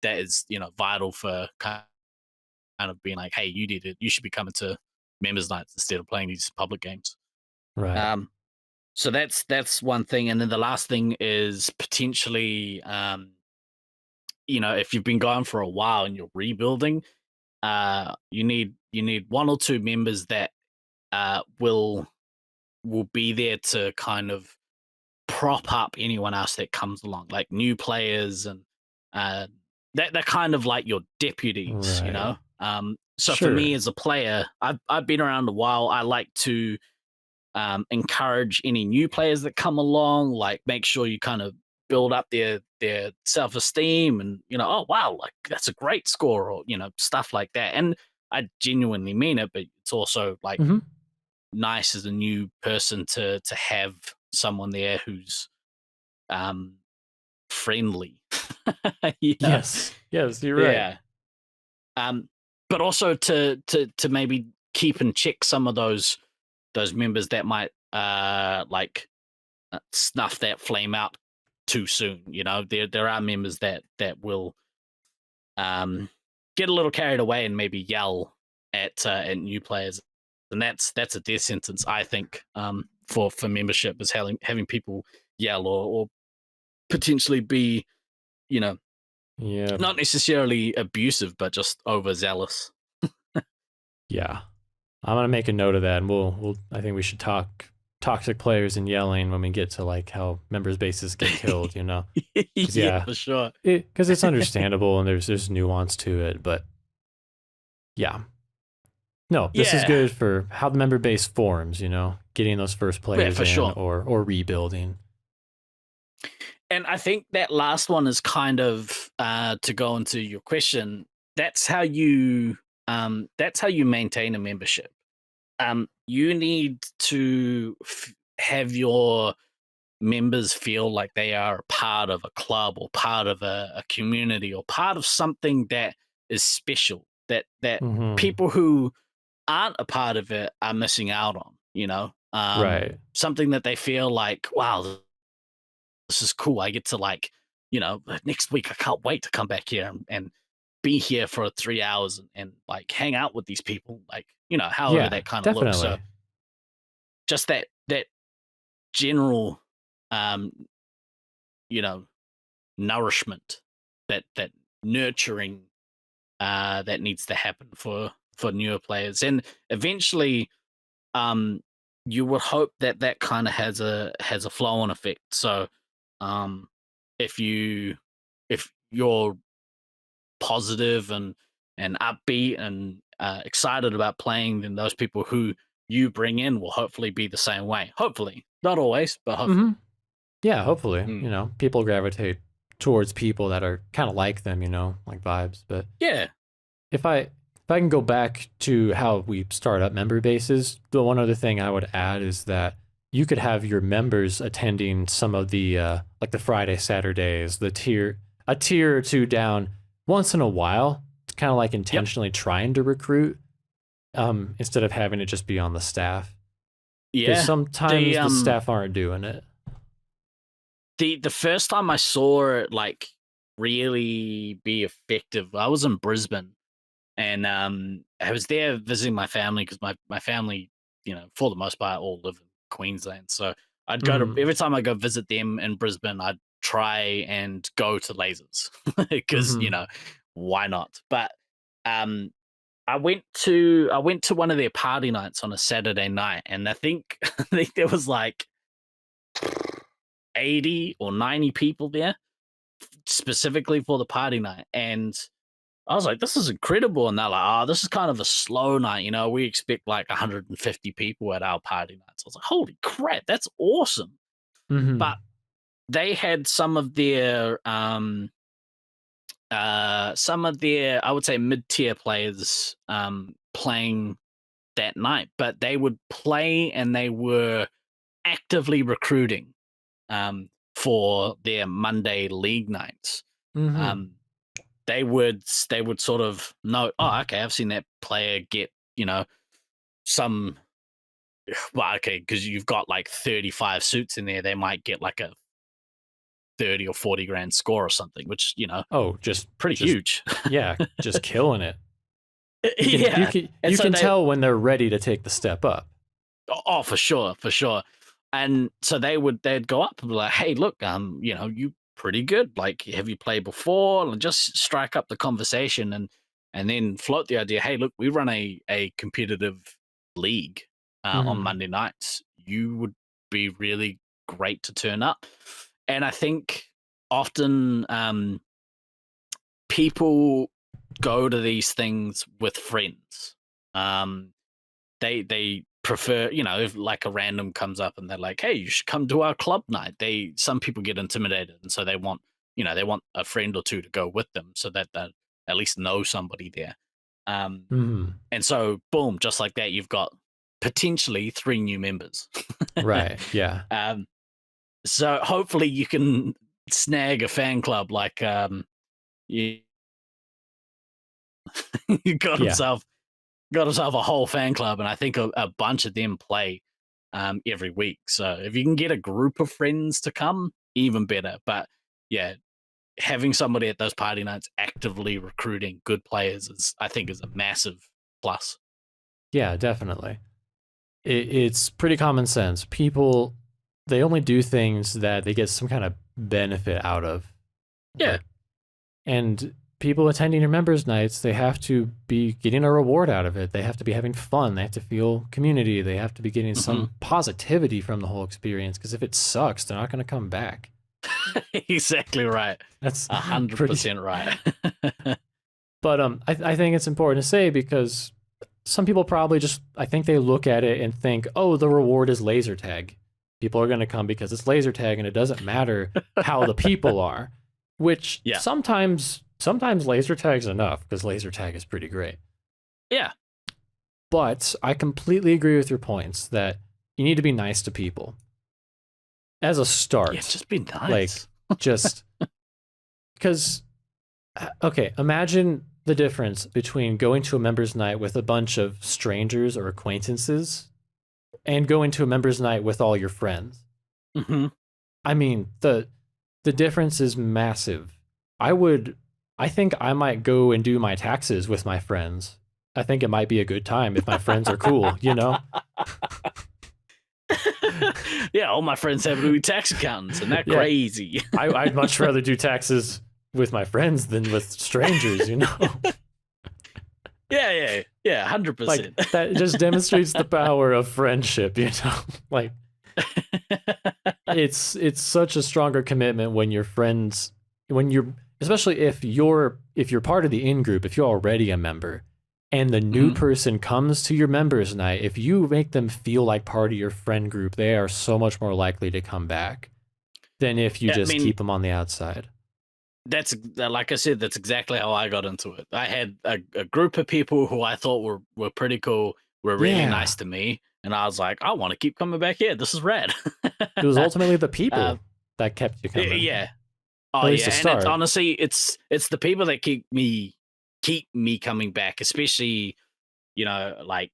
is vital for kind of being like, hey, you did it. You should be coming to members nights instead of playing these public games. Right. Um, so that's one thing, and then the last thing is potentially, if you've been going for a while and you're rebuilding, you need one or two members that will be there to kind of prop up anyone else that comes along, like new players, and uh, they're kind of like your deputies, you Right. know. So for me Sure. as a player, I've been around a while. I like to encourage any new players that come along, like make sure you kind of build up their self esteem, and oh wow, like that's a great score, or stuff like that. And I genuinely mean it, but it's also like Hmm. nice as a new person to have someone there who's um friendly. you know Yes. Yes, you're right. yeah. um but also to maybe keep and check some of those members that might snuff that flame out too soon. There are members that will um get a little carried away and maybe yell at new players, and that's a death sentence, I think, for membership, is having people yell, or potentially be, you know Yeah. not necessarily abusive, but just overzealous. Yeah. I'm gonna make a note of that, and we'll. I think we should talk toxic players and yelling when we get to like how members' bases get killed. You know, because Yeah, yeah, for sure. because it's understandable and there's nuance to it, but yeah. No, this is Yeah, good for how the member base forms. You know, getting those first yeah, players for in sure. or rebuilding. And I think that last one is kind of to go into your question. That's how you maintain a membership. You need to have your members feel like they are a part of a club, or part of a community, or part of something that is special, that Hmm. people who aren't a part of it are missing out on. Right. Something that they feel like, wow, this is cool. I get to next week I can't wait to come back here and be here for 3 hours, and like hang out with these people, like however Yeah. that kind of looks. So Definitely. just that general um you know nourishment, that nurturing that needs to happen for newer players, and eventually um you would hope that that kind of has a flow on effect. So um if you're positive and upbeat and excited about playing, then those people who you bring in will hopefully be the same way. Hopefully, not always, but Hmm. hopefully. Yeah. Hopefully, Mm. people gravitate towards people that are kind of like them. Like vibes, but. Yeah. If I can go back to how we start up member bases, the one other thing I would add is that you could have your members attending some of the like the Friday Saturdays, a tier or two down once in a while, kind of like Yep. intentionally trying to recruit instead of having it just be on the staff because Yeah. The sometimes the staff aren't doing it. the first time I saw it like really be effective, I was in Brisbane, and I was there visiting my family, because my family, for the most part, all live in Queensland. So I'd go to every time I go visit them in Brisbane. I'd try and go to Lasers because why not? But I went to one of their party nights on a Saturday night, and I think there was like 80 or 90 people there specifically for the party night, and I was like, this is incredible. And they're like, oh, this is kind of a slow night. You know, we expect like 150 people at our party nights. I was like, holy crap, that's awesome. But they had some of their, I would say mid-tier players playing that night, but they would play and they were actively recruiting for their Monday league nights. They would sort of know, oh, okay, I've seen that player get, some, well, okay, because you've got like 35 suits in there, they might get like a 30 or 40 grand score or something, which, just pretty huge. Yeah, just killing it. You can tell when they're ready to take the step up. Oh, for sure. And so they'd go up and be like, hey, look, you pretty good. Like, have you played before? And just strike up the conversation and then float the idea, hey, look, we run a competitive league on Monday nights. You would be really great to turn up. And I think often people go to these things with friends. They prefer, if like a random comes up and they're like, hey, you should come to our club night. Some people get intimidated, and so they want a friend or two to go with them so that they at least know somebody there. And so boom, just like that, you've got potentially 3 new members. Right. Yeah. So hopefully you can snag a fan club like you got himself a whole fan club, and I think a bunch of them play every week. So if you can get a group of friends to come, even better. But yeah, having somebody at those party nights actively recruiting good players I think is a massive plus. Yeah, definitely. It's pretty common sense. People, they only do things that they get some kind of benefit out of. Yeah. And people attending your members' nights, they have to be getting a reward out of it. They have to be having fun. They have to feel community. They have to be getting some positivity from the whole experience, because if it sucks, they're not going to come back. Exactly right. That's 100% right. But I think it's important to say, because some people probably just, I think they look at it and think, oh, the reward is laser tag. People are going to come because it's laser tag, and it doesn't matter how the people are, which sometimes laser tag's enough, because laser tag is pretty great. Yeah. But I completely agree with your points that you need to be nice to people as a start. Yeah, just be nice. Like, just because, okay, imagine the difference between going to a members night with a bunch of strangers or acquaintances and going to a members night with all your friends. I mean, the difference is massive. I think I might go and do my taxes with my friends. I think it might be a good time if my friends are cool, Yeah, all my friends happen to be tax accountants, and they're crazy. I'd much rather do taxes with my friends than with strangers, Yeah, 100%. Like, that just demonstrates the power of friendship, Like, it's such a stronger commitment when your friends, especially if you're part of the in-group, if you're already a member, and the new person comes to your members night, if you make them feel like part of your friend group, they are so much more likely to come back than if you keep them on the outside. That's, like I said, that's exactly how I got into it. I had a group of people who I thought were pretty cool, were really nice to me, and I was like, I want to keep coming back here. This is rad. It was ultimately the people that kept you coming. Yeah. Oh yeah, and it's, honestly, it's the people that keep me coming back, especially like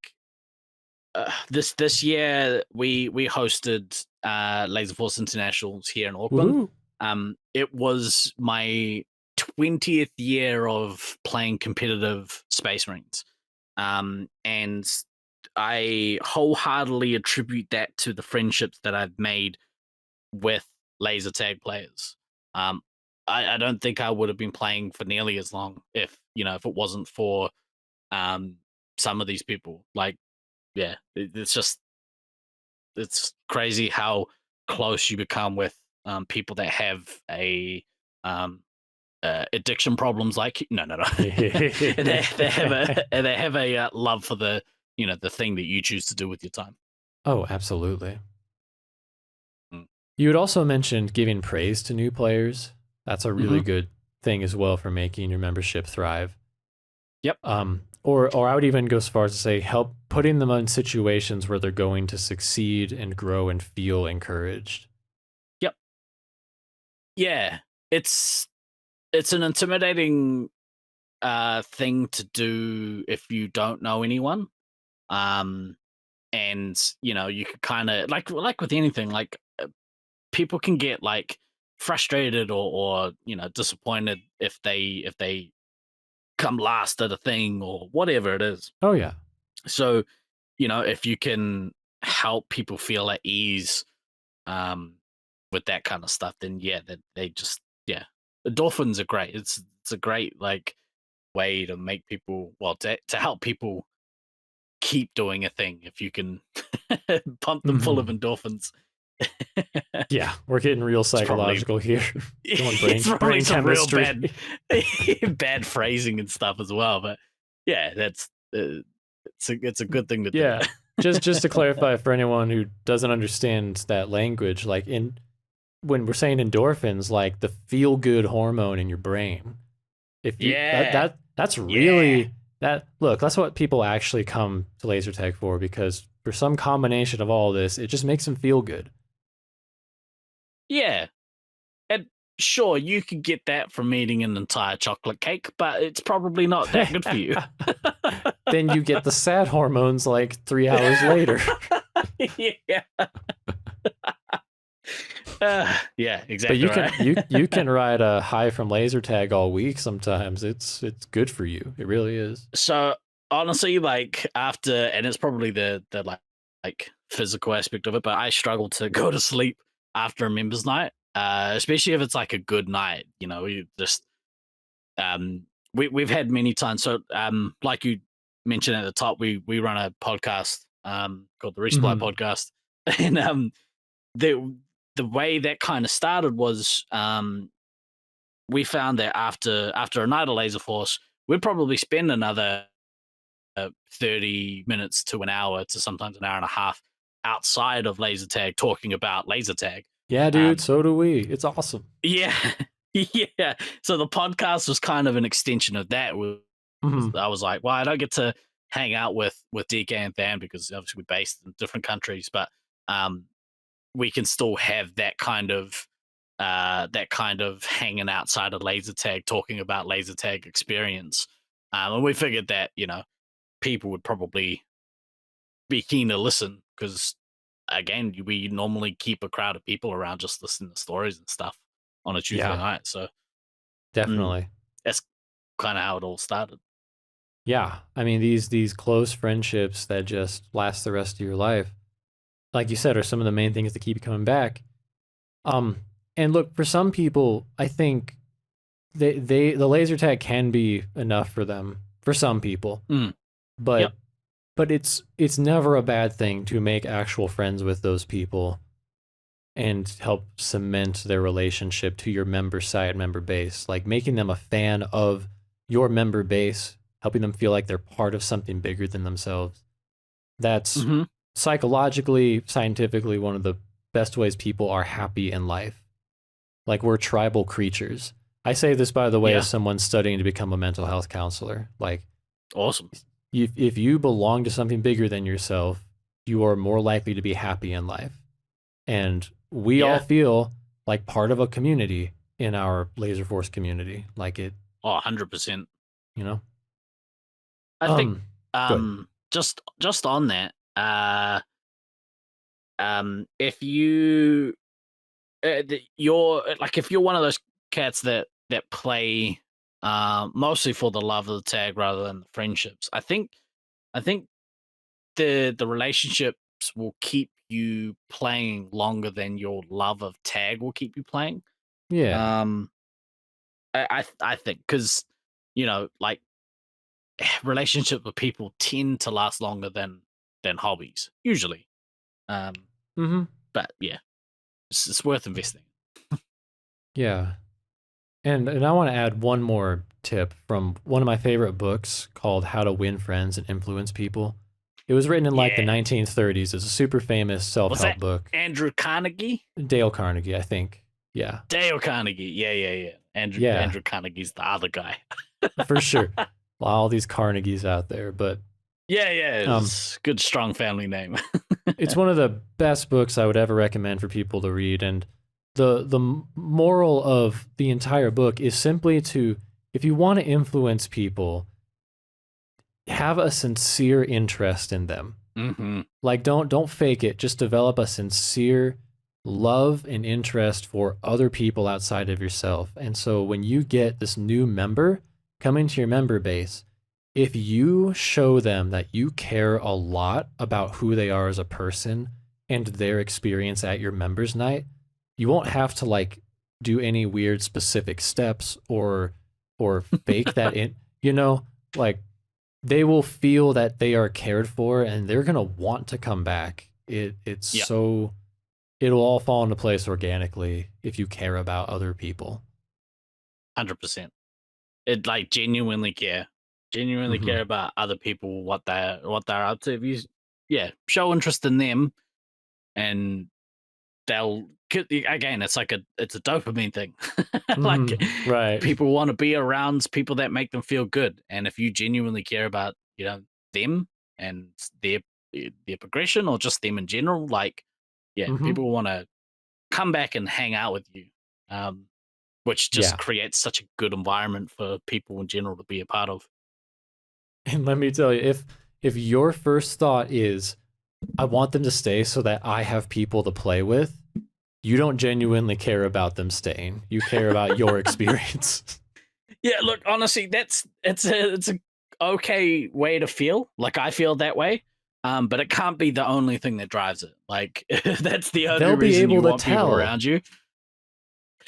this year we hosted Laserforce Internationals here in Auckland. Woo-hoo. It was my 20th year of playing competitive Space Marines, and I wholeheartedly attribute that to the friendships that I've made with laser tag players. Um, I don't think I would have been playing for nearly as long if if it wasn't for um some of these people. Like, yeah, it's crazy how close you become with people that have a um addiction problems like no and they have a love for the the thing that you choose to do with your time. Oh, absolutely. Mm. You had also mentioned giving praise to new players. That's a really Hmm. good thing as well for making your membership thrive. Yep. Or I would even go as far as to say help putting them in situations where they're going to succeed and grow and feel encouraged. Yep. Yeah, it's an intimidating thing to do if you don't know anyone. Um and you could kind of like with anything, like people can get like frustrated or disappointed if they come last at a thing or whatever it is. Oh yeah. So if you can help people feel at ease um with that kind of stuff, then yeah, that they just yeah, endorphins are great. It's a great like way to make people, well, to help people keep doing a thing if you can pump them full of Mhm. endorphins. Yeah, we're getting real It's probably psychological here. Doing it's probably brain some real chemistry. bad phrasing and stuff as well, but yeah, that's it's a good thing to do. Yeah. Just to clarify for anyone who doesn't understand that language, like in when we're saying endorphins, like the feel good hormone in your brain. If you Yeah, that's yeah, really that look, that's what people actually come to laser tag for, because for some combination of all this, it just makes them feel good. yeah. And sure, you could get that from eating an entire chocolate cake, but it's probably not that good for you. Then you get the sad hormones like 3 hours later. Yeah. Yeah, But exactly right. you can ride a high from laser tag all week sometimes. It's good for you. It really is. So honestly, like after, and it's probably the like physical aspect of it, but I struggle to go to sleep after a members night, especially if it's like a good night. You just um we've had many times. So like you mentioned at the top, we run a podcast called the Resupply Mhm. Podcast, and the way that kind of started was we found that after a night of Laser Force, we'd probably spend another 30 minutes to an hour to sometimes an hour and a half outside of laser tag talking about laser tag. Yeah, dude, Um, so do we. It's awesome. yeah, yeah. So the podcast was kind of an extension of that. Mhm. I was like, well, I don't get to hang out with DK and Than because obviously we're based in different countries, but um, we can still have that kind of hanging outside of laser tag, talking about laser tag experience. And we figured that people would probably be keen to listen because again, we normally keep a crowd of people around just listening to stories and stuff on a Tuesday Yeah, night. So mm, definitely. that's kind of how it all started. Yeah. I mean, these close friendships that just last the rest of your life, like you said, are some of the main things that keep you coming back. Um, and look, for some people, I think the laser tag can be enough for them. For some people, Mm, but yep. it's never a bad thing to make actual friends with those people and help cement their relationship to your member site, member base, like making them a fan of your member base, helping them feel like they're part of something bigger than themselves. That's Hmm. psychologically, scientifically one of the best ways people are happy in life. Like, we're tribal creatures. I say this, by the way, as Yeah. someone studying to become a mental health counselor. Like, Awesome. if you belong to something bigger than yourself, you are more likely to be happy in life. And we all Yeah. feel like part of a community in our Laser Force community. Like it, Oh, 100%. you know? I think Good. just on that, if you you're like if you're one of those cats that play mostly for the love of the tag rather than the friendships, I think the relationships will keep you playing longer than your love of tag will keep you playing. Yeah. Um, I think because like relationships with people tend to last longer than hobbies usually. Um, Mm-hmm. but yeah, it's worth investing. Yeah. And I want to add one more tip from one of my favorite books called How to Win Friends and Influence People. It was written in like the Yeah, 1930s. It's a super famous was self-help that book. Andrew Carnegie? Dale Carnegie, I think. Yeah. Dale Carnegie. Yeah, yeah, yeah. Yeah, Andrew Carnegie's the other guy. for sure. Well, all these Carnegies out there, but Yeah, yeah. um It's good, strong family name. it's one of the best books I would ever recommend for people to read. And the moral of the entire book is simply to, if you want to influence people, have a sincere interest in them. hmm Like don't fake it. Just develop a sincere love and interest for other people outside of yourself. And so when you get this new member coming to your member base, if you show them that you care a lot about who they are as a person and their experience at your members night, you won't have to like do any weird specific steps or fake that in, like they will feel that they are cared for and they're going to want to come back. It's Yeah, so it'll all fall into place organically if you care about other people. 100%. It like genuinely Hmm. care about other people, what they're up to. If you, yeah, show interest in them, and they'll again. It's a dopamine thing. Hmm. Like Right. people want to be around people that make them feel good, and if you genuinely care about them and their their progression or just them in general, like yeah, Hmm. people want to come back and hang out with you. Um, which just Yeah. creates such a good environment for people in general to be a part of. And let me tell you, if your first thought is, I want them to stay so that I have people to play with, you don't genuinely care about them staying. You care about your experience. Yeah, look, honestly, it's a okay way to feel. Like I feel that way. But it can't be the only thing that drives it. Like that's the only They'll be reason you able to want people tell. around you.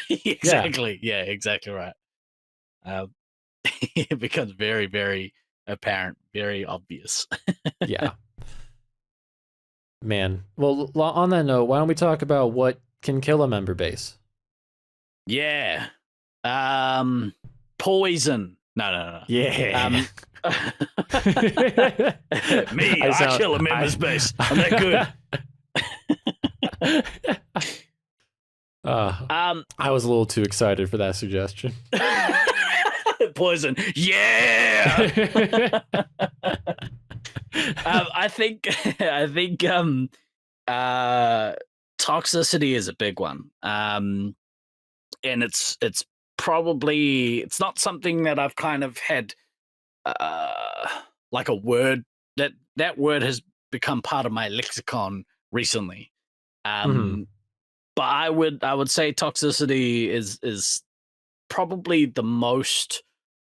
Yeah. Exactly. Yeah, exactly right. Um, it becomes very, very apparent, very obvious. Yeah. Man. Well, on that note, why don't we talk about what can kill a member base? Yeah. Um, poison. No, no, no, no. Yeah. Me, I I sound kill a member space. I'm that good. uh, Um, I was a little too excited for that suggestion. poison. Yeah. I think uh toxicity is a big one. And it's probably it's not something that I've kind of had like a word that word has become part of my lexicon recently. Hmm. Um but I would say toxicity is probably the most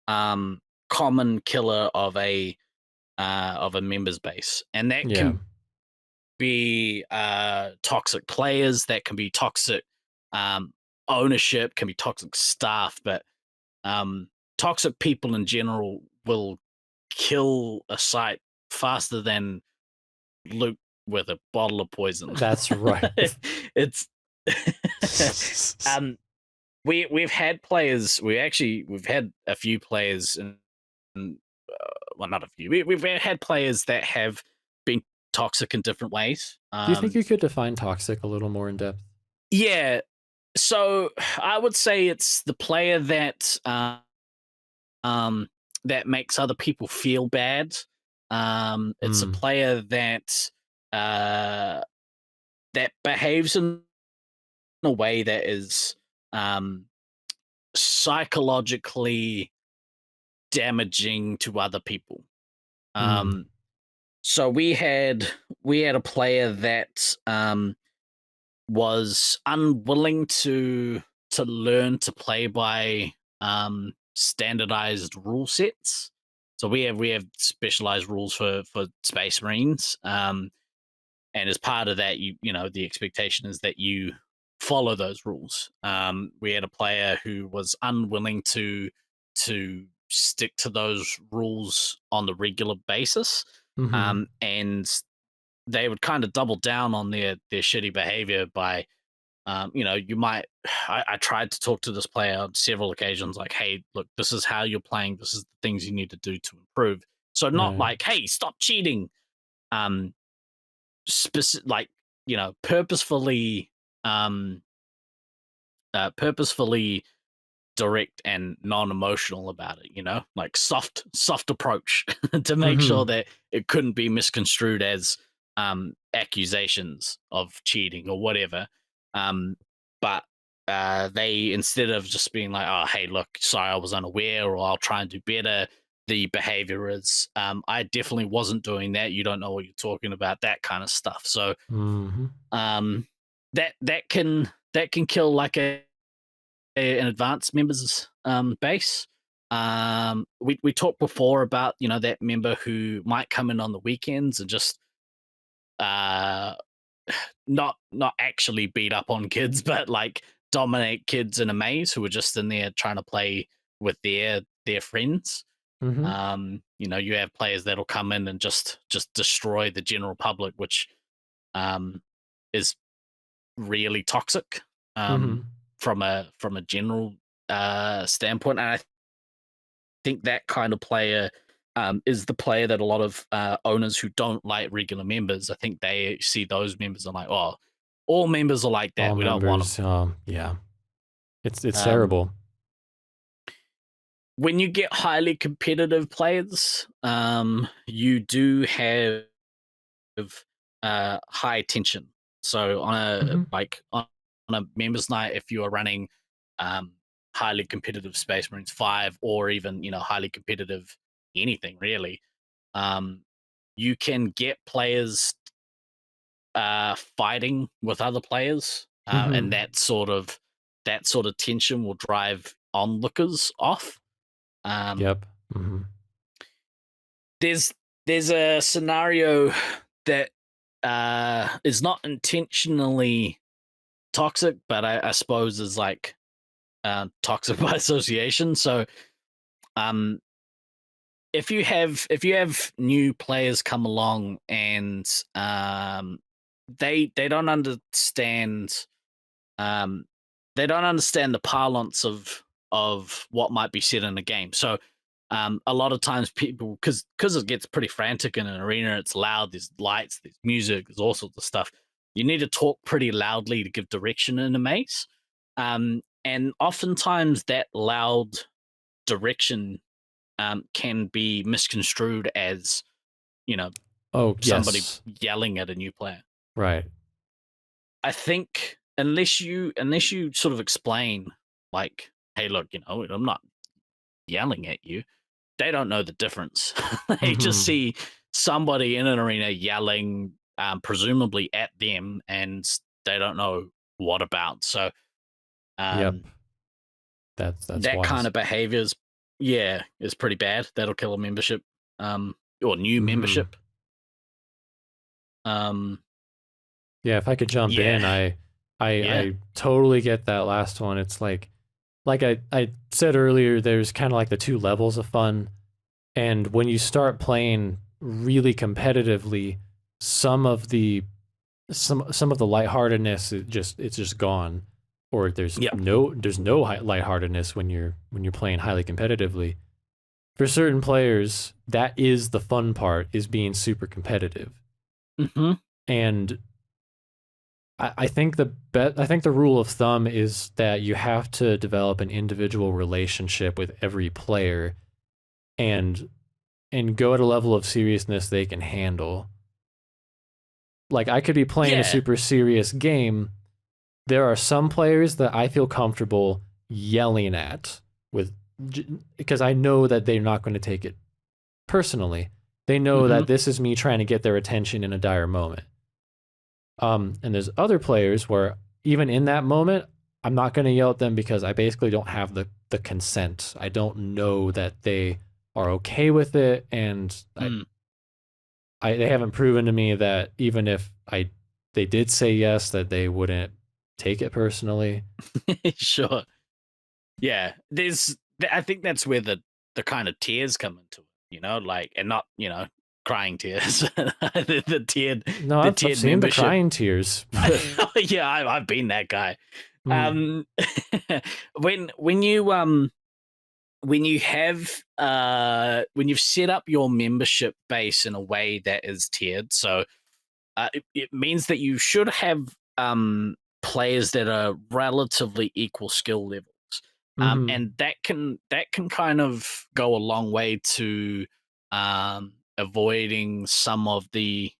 um common killer of a members base, and that Yeah. can be toxic players, that can be toxic um, ownership, can be toxic staff, but toxic people in general will kill a site faster than Luke with a bottle of poison. That's right. It's um we've had players we've had a few players and well, not a few. We've had players that have been toxic in different ways. Do you think you could define toxic a little more in depth? Yeah. So I would say it's the player um, that makes other people feel bad. It's a Mm. player uh, that behaves in a way that is um, psychologically damaging to other people. Mm. Um, so we had a player that was unwilling to learn to play by standardized rule sets. So we have specialized rules for Space Marines. And as part of that, the expectation is that you follow those rules. We had a player who was unwilling to stick to those rules on the regular basis, Mm-hmm. and they would kind of double down on their shitty behavior by, you might. I tried to talk to this player on several occasions, like, hey, look, this is how you're playing. This is the things you need to do to improve. So not Right. like, hey, stop cheating. Um, like, purposefully, um purposefully direct and non-emotional about it, like soft approach to make sure Mm-hmm. that it couldn't be misconstrued as accusations of cheating or whatever. But they, instead of just being like, oh, hey, look, sorry, I was unaware, or I'll try and do better, the behavior is, I definitely wasn't doing that, you don't know what you're talking about, that kind of stuff. So Mm-hmm. um that can kill like an advanced members base. We talked before about, that member who might come in on the weekends and just uh not actually beat up on kids, but like dominate kids in a maze who are just in there trying to play with their friends. Mm-hmm. You have players that'll come in and just destroy the general public, which um is really toxic, Mm-hmm. from a general standpoint. And I think that kind of player is the player that a lot of owners who don't like regular members, I think they see those members and like, oh, all members are like that. All We don't want them. members. Yeah. It's Um, terrible. when you get highly competitive players, you do have high tension. So on a Mm-hmm. like on a members night, if you are running um, highly competitive Space Marines 5, or even highly competitive anything really, um, you can get players fighting with other players, and Mm-hmm. that sort of tension will drive onlookers off. Um, Yep. Mm-hmm. there's there's a scenario that is not intentionally toxic, but I suppose is like toxic by association. So um, if you have new players come along and they don't understand, um, they don't understand the parlance of what might be said in a game. So a lot of times people, because it gets pretty frantic in an arena, it's loud, there's lights, there's music, there's all sorts of stuff. You need to talk pretty loudly to give direction in a maze. And oftentimes that loud direction can be misconstrued as, you know, Oh, somebody yes. yelling at a new player. Right. I think unless you sort of explain, like, hey, look, I'm not yelling at you, they don't know the difference. They just Mm-hmm. see somebody in an arena yelling, presumably at them, and they don't know what about. So Yep. um, That's that kind wise. of behavior is pretty bad. That'll kill a membership, or new Mm-hmm. membership. Um, Yeah, if I could jump yeah, in, I yeah, I totally get that last one. It's like I said earlier, there's kind of like the two levels of fun. And when you start playing really competitively, some of the some of the lightheartedness it's just gone. Or yeah. there's no lightheartedness when you're playing highly competitively. For certain players, that is the fun part, is being super competitive. Hmm. And I think I think the rule of thumb is that you have to develop an individual relationship with every player and go at a level of seriousness they can handle. Like, I could be playing a Yeah. super serious game. There are some players that I feel comfortable yelling at with, because I know that they're not going to take it personally. They know Hmm. that this is me trying to get their attention in a dire moment. And there's other players where even in that moment, I'm not going to yell at them because I basically don't have the consent. I don't know that they are okay with it, and Mm. they haven't proven to me that even if they did say yes, that they wouldn't take it personally. Sure. Yeah. I think that's where the kind of tears come into it, like, and not, crying tears. No, The I've tiered seen the membership. crying tears, but Yeah, I've been that guy. mm, Um, when you've set up your membership base in a way that is tiered, so it means that you should have players that are relatively equal skill levels, mhm, and that can kind of go a long way to avoiding some of the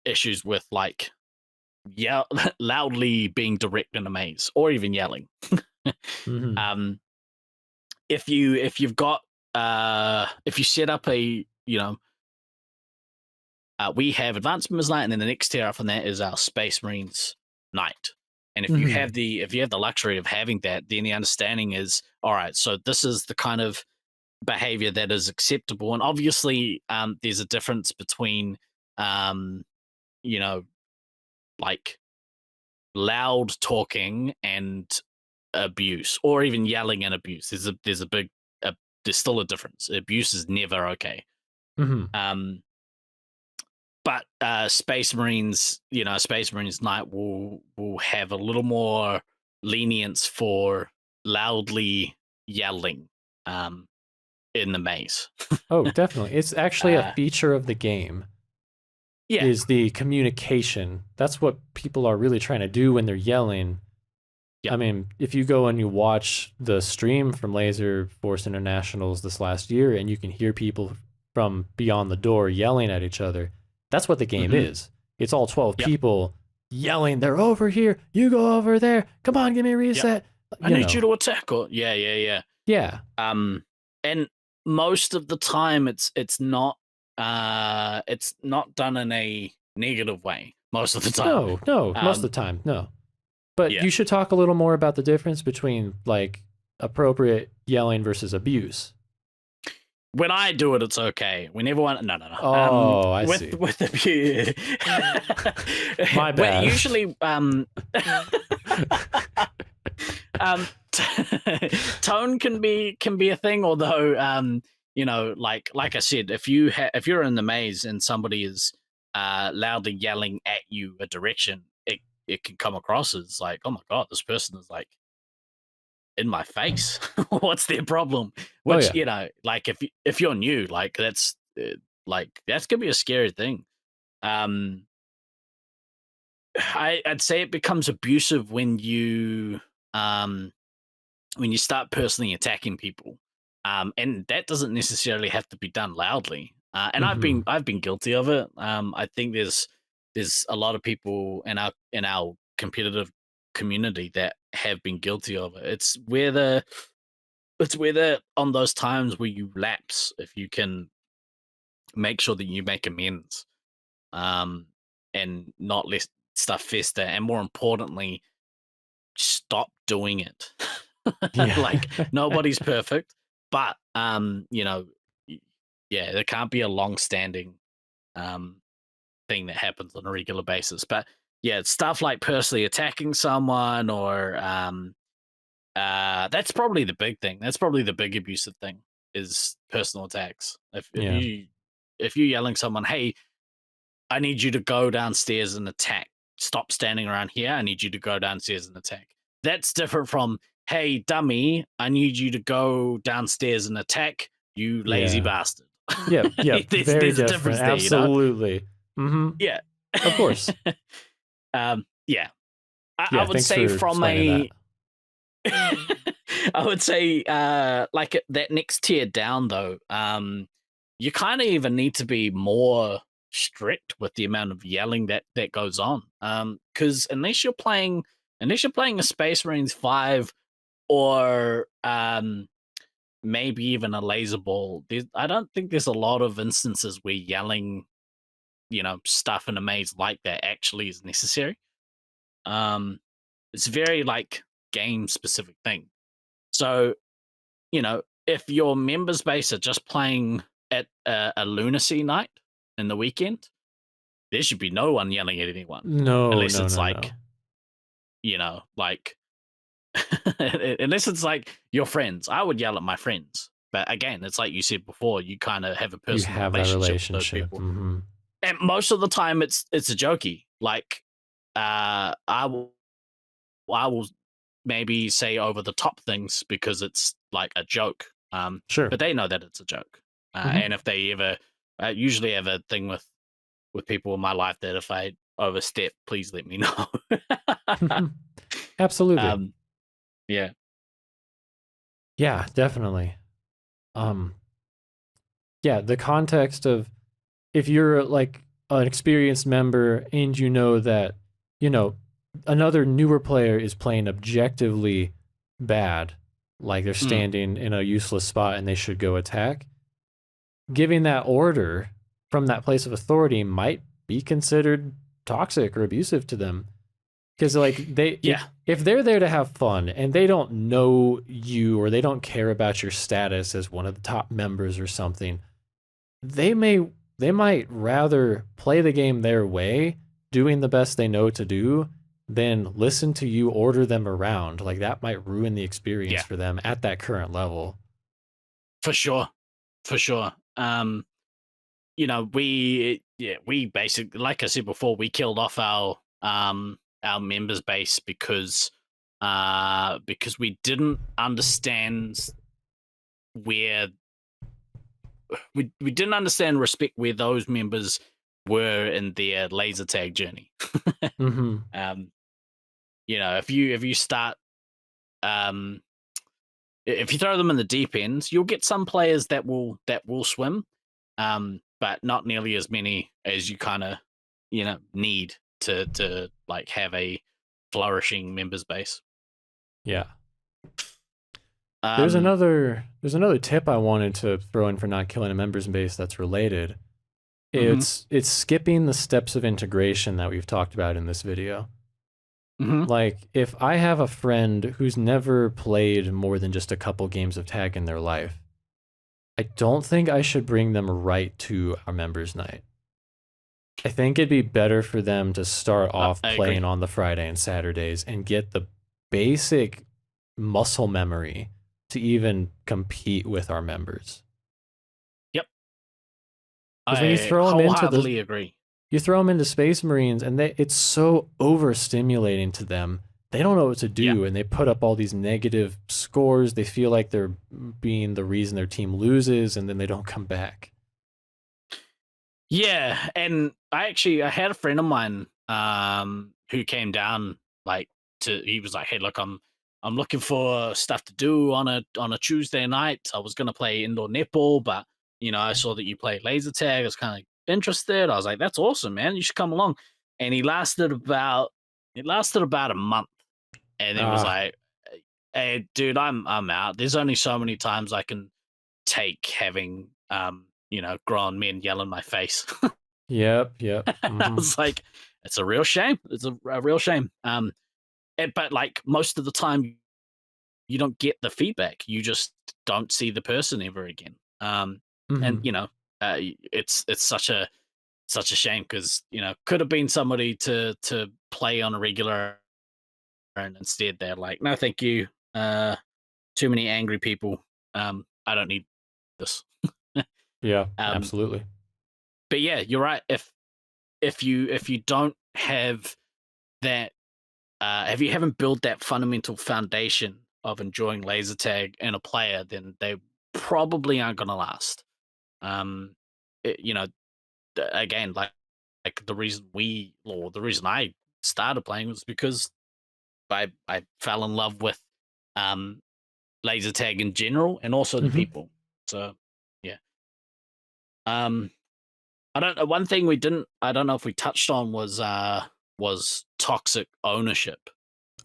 issues with, like, yell loudly being direct in a maze, or even yelling. mhm, um, if you set up we have Advanced Members Night, and then the next tier up from that is our Space Marines Night. And mhm, if you have the luxury of having that, then the understanding is, all right, so this is the kind of behavior that is acceptable. And obviously, there's a difference between, um, you know, like, loud talking and abuse, or even yelling and abuse. There's still a difference. Abuse is never okay. mhm. Um, but Space Marines Night will have a little more lenience for loudly yelling um, in the maze. Oh, definitely. It's actually a uh, feature of the game, yeah. is the communication. That's what people are really trying to do when they're yelling. I Yep. mean, if you go and you watch the stream from Laser Force Internationals this last year, and you can hear people from beyond the door yelling at each other, that's what the game Hmm. is. It's all 12 Yep. people yelling, they're over here, you go over there, come on, give me a Yep. reset. I You need you know, to attack. Or yeah. yeah. And most of the time, it's not done in a negative way. Most of the time. No, no, most of the Um, time, no. But yeah. you should talk a little more about the difference between like appropriate yelling versus abuse. When I do it, it's okay. When everyone, no. Oh, I With see. with the My but bad. usually, um, tone can be a thing. Although, like I said, if you're in the maze and somebody is loudly yelling at you a direction, it can come across as like, oh my god, this person is like in my face. What's their problem? Oh Which, yeah. like, if you're new, like, that's gonna be a scary thing. Um, I'd say it becomes abusive um when you start personally attacking people, and that doesn't necessarily have to be done loudly. And I've been Mhm. I've been guilty of it. I think there's a lot of people in our competitive community that have been guilty of it. It's where on those times where you lapse, if you can make sure that you make amends, um, and not let stuff fester, and more importantly, stop doing it. Yeah. Like, nobody's perfect, but yeah, there can't be a long-standing um thing that happens on a regular basis. But yeah, it's stuff like personally attacking someone, or that's probably the big thing. That's probably the big abusive thing, is personal attacks. If if Yeah. you if you're yelling someone, "Hey, I need you to go downstairs and attack. Stop standing around here. I need you to go downstairs and attack." That's different from, "Hey, dummy, I need you to go downstairs and attack, you lazy Yeah. bastard." Yep. Yep. Very There's a different. difference there, you know? Absolutely. Mhm. Yeah. Of course. Yeah. I Yeah. would Thanks say for from explaining that. a I would say, like, that next tier down, though, you kind of even need to be more strict with the amount of yelling that goes on. Because unless you're playing a Space Marines 5, or maybe even a laser ball, I don't think there's a lot of instances where yelling, stuff in a maze like that actually is necessary. Um, it's very, like, game specific thing. So if your members base are just playing at a lunacy night in the weekend, there should be no one yelling at anyone No, unless no, it's no, like, no. like unless it's like your friends. I would yell at my friends. But again, it's like you said before, you kind of have a You personal have that relationship with those relationship. people. And most of the time it's a jokey. Like I will maybe say over the top things because it's like a joke. Sure. But they know that it's a joke. And if they ever usually have a thing with people in my life that if I overstep, please let me know. Absolutely. Yeah. Yeah, definitely. Yeah, the context of if you're like an experienced member and you know that, you know, another newer player is playing objectively bad, like they're Mm. standing in a useless spot and they should go attack, giving that order from that place of authority might be considered toxic or abusive to them. Because like Yeah. if they're there to have fun and they don't know you or they don't care about your status as one of the top members or something, they might rather play the game their way, doing the best they know to do, than listen to you order them around. Like that might ruin the experience Yeah. for them at that current level. For sure. For sure. We basically, like I said before, we killed off our members base because we didn't understand where we didn't understand respect where those members were in their laser tag journey. Mm-hmm. If you start if you throw them in the deep end, you'll get some players that will swim, but not nearly as many as you kind of need to like have a flourishing members base. Yeah. There's Um, another tip I wanted to throw in for not killing a members base that's related. mhm, It's skipping the steps of integration that we've talked about in this video. mhm. Like, if I have a friend who's never played more than just a couple games of tag in their life, I don't think I should bring them right to our members' night. I think it'd be better for them to start off I playing agree. on the Friday and Saturdays and get the basic muscle memory to even compete with our members. Yep, Because when you I throw them into wholeheartedly agree. Space Marines and it's so overstimulating to them. They don't know what to Yeah, do and they put up all these negative scores. They feel like they're being the reason their team loses and then they don't come back. yeah, and I had a friend of mine who came down like he was like, hey, look, I'm looking for stuff to do on a Tuesday night. I was gonna play indoor netball, but I saw that you play laser tag. I was kind of interested. I was like, that's awesome, man. You should come along. And he lasted about a month, and then was Ah, like, hey, dude, I'm out. There's only so many times I can take having grown men yell in my face. yep. I was like, it's a real shame. It's a real shame. But like most of the time, you don't get the feedback. You just don't see the person ever again. And Mm-hmm. it's such a shame because could have been somebody to play on a regular, and instead they're like, no, thank you. Too many angry people. I don't need this. Yeah, um, absolutely. but yeah, you're right. If you don't have that, if you haven't built that fundamental foundation of enjoying laser tag in a player, then they probably aren't going to last. Um, again, like the reason the reason I started playing was because I fell in love with um laser tag in general and also the Mm-hmm. people. So yeah. Um, I don't know. One thing I don't know if we touched on was toxic ownership.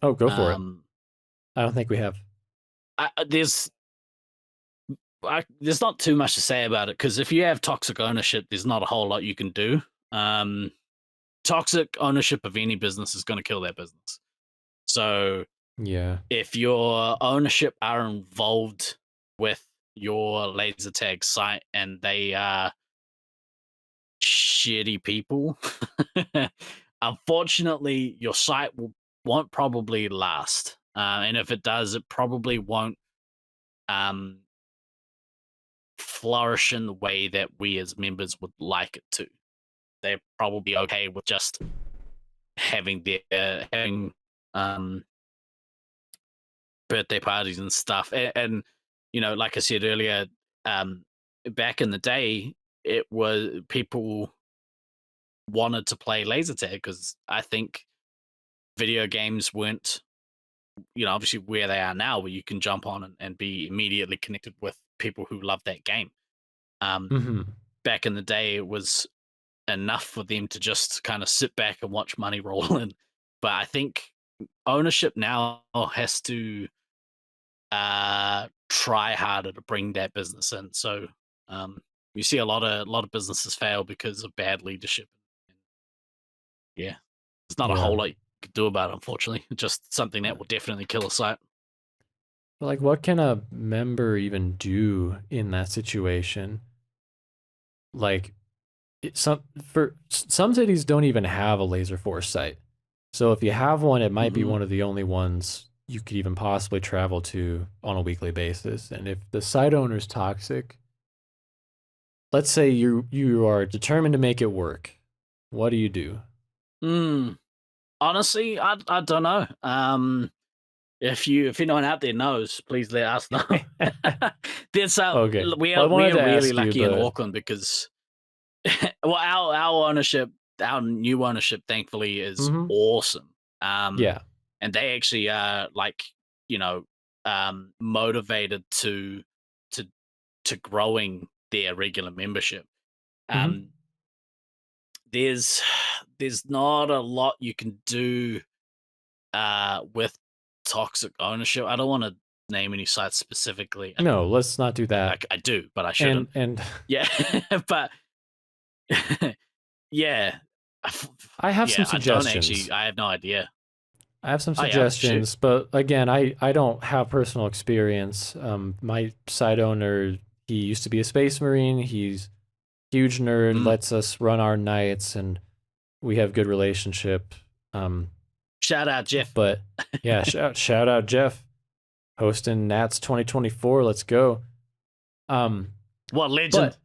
Oh, go for it. Um, I don't think we have. I, there's there's not too much to say about it because if you have toxic ownership, there's not a whole lot you can do. Um, Toxic ownership of any business is going to kill that business. So Yeah. if your ownership are involved with your laser tag site and they are shitty people, unfortunately, your site won't probably last. And if it does, it probably won't um, flourish in the way that we as members would like it to. They're probably okay with just having their having um, birthday parties and stuff. And you know, like I said earlier, um, back in the day, it was people wanted to play laser tag because I think video games weren't, you know, obviously where they are now, where you can jump on and be immediately connected with people who love that game. Um, Hmm. Back in the day, it was enough for them to just kind of sit back and watch money roll in. But I think ownership now has to try harder to bring that business in. So you see a lot of businesses fail because of bad leadership. Yeah, there's not a Yeah. whole lot you can do about it, unfortunately. Just something that will definitely kill a site. But like, what can a member even do in that situation? Like, some cities don't even have a Laserforce site. So if you have one, it might be Hmm. one of the only ones you could even possibly travel to on a weekly basis. And if the site owner is toxic, let's say you are determined to make it work, what do you do? Honestly, I don't know. If anyone out there knows, please let us know. There's Okay. we Well, I are we wanted are to really ask you, lucky in but Auckland because well our ownership, our new ownership, thankfully is mhm, awesome. Um, yeah. and they actually are like, you know, motivated to to growing their regular membership. Hmm. Um, there's there's not a lot you can do with toxic ownership. I don't want to name any sites specifically. No, let's not do that. I do, but I shouldn't. And Yeah, but yeah, I have some yeah. I don't actually. suggestions. I have no idea. I have some Oh yeah, shoot. suggestions, but again, I don't have personal experience. My site owner, he used to be a space marine. He's huge nerd, Mm. lets us run our nights, and we have good relationship. Um, Shout out Jeff. but yeah, shout out Jeff, hosting Nats 2024. Let's go. Um, What legend?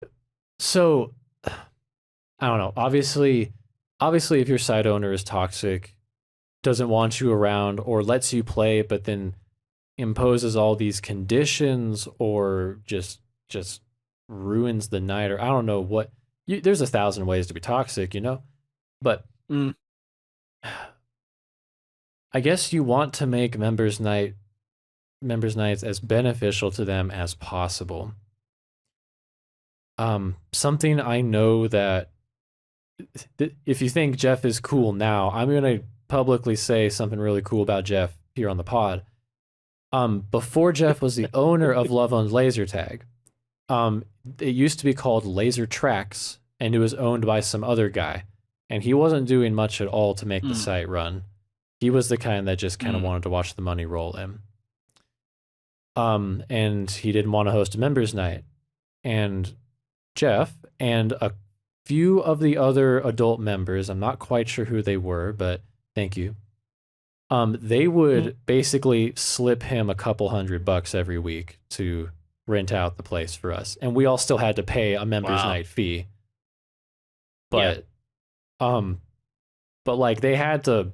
but so I don't know. Obviously, if your site owner is toxic, doesn't want you around, or lets you play, but then imposes all these conditions, or just ruins the night, or I don't know what. There's 1,000 ways to be toxic, But Mm. I guess you want to make members nights as beneficial to them as possible. Something I know that if you think Jeff is cool now, I'm gonna publicly say something really cool about Jeff here on the pod. Before Jeff was the owner of Love Owns Laser Tag, it used to be called Laser Tracks, and it was owned by some other guy, and he wasn't doing much at all to make the Mm. site run. He was the kind that just kind of Mm. wanted to watch the money roll in. And he didn't want to host a members night. And Jeff and a few of the other adult members, I'm not quite sure who they were, but thank you. They would basically slip him a couple $100 every week to rent out the place for us, and we all still had to pay a members Wow. night fee. Yeah. But, but like they had to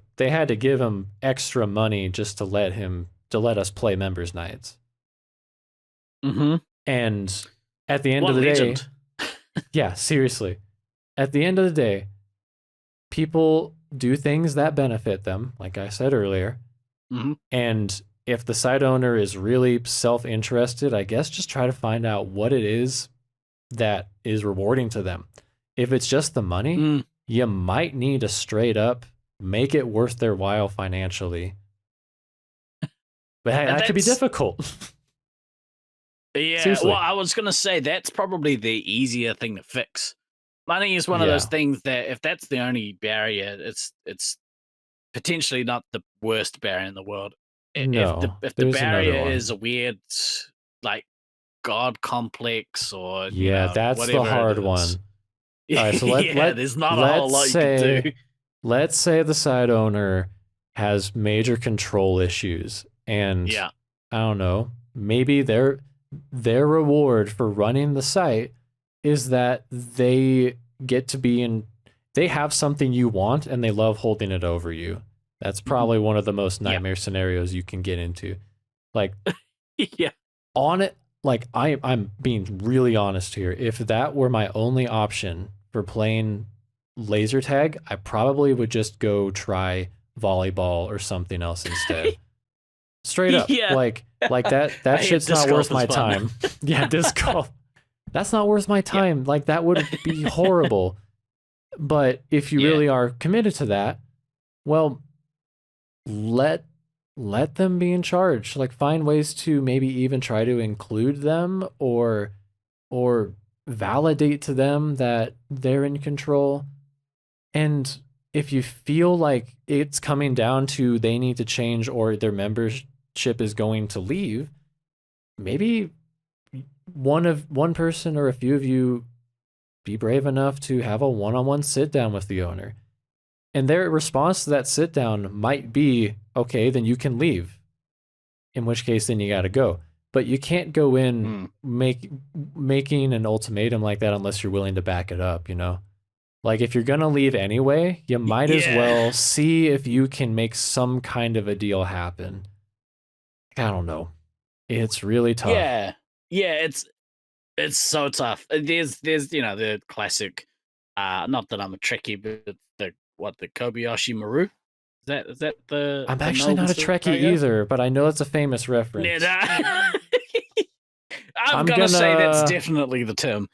give him extra money just to let us play members nights. Mm-hmm. And at the end What of the day, legend? yeah, seriously, at the end of the day, people do things that benefit them, like I said earlier. Mm-hmm. And if the site owner is really self-interested, I guess just try to find out what it is that is rewarding to them. If it's just the money, Mm. you might need to straight up make it worth their while financially. But hey, And that could be that's difficult. yeah. Well, Seriously. I was gonna say that's probably the easier thing to fix. Money is one of those Yeah. things that if that's the only barrier, it's potentially not the worst barrier in the world. No, if the there's another barrier one. is a weird like god complex or Yeah, that's the whatever it hard is. one. All right, so There's not a whole lot you can do. let's say the site owner has major control issues, and Yeah. I don't know, maybe their reward for running the site is that they get to be in they have something you want and they love holding it over you. That's probably one of the most Yeah. nightmare scenarios you can get into. Like Yeah. on it, like I'm being really honest here. If that were my only option for playing laser tag, I probably would just go try volleyball or something else instead. Straight up. Yeah. Like that I hear shit's disc not worth golf is my fun. time. Yeah, disc golf. That's not worth my time. Like that would be horrible. But if you really are committed to that, well, let them be in charge. Like find ways to maybe even try to include them or validate to them that they're in control. And if you feel like it's coming down to they need to change or their membership is going to leave, maybe one person or a few of you be brave enough to have a one-on-one sit down with the owner. And their response to that sit down might be, okay, then you can leave. In which case, then you got to go. But you can't go in making an ultimatum like that unless you're willing to back it up, you know? Like if you're going to leave anyway, you might as well see if you can make some kind of a deal happen. I don't know. It's really tough. Yeah, it's so tough. There's the classic not that I'm a Trekkie, but the Kobayashi Maru? Is that the I'm the actually not a Trekkie scenario? either, but I know it's a famous reference. I'm gonna say that's definitely the term.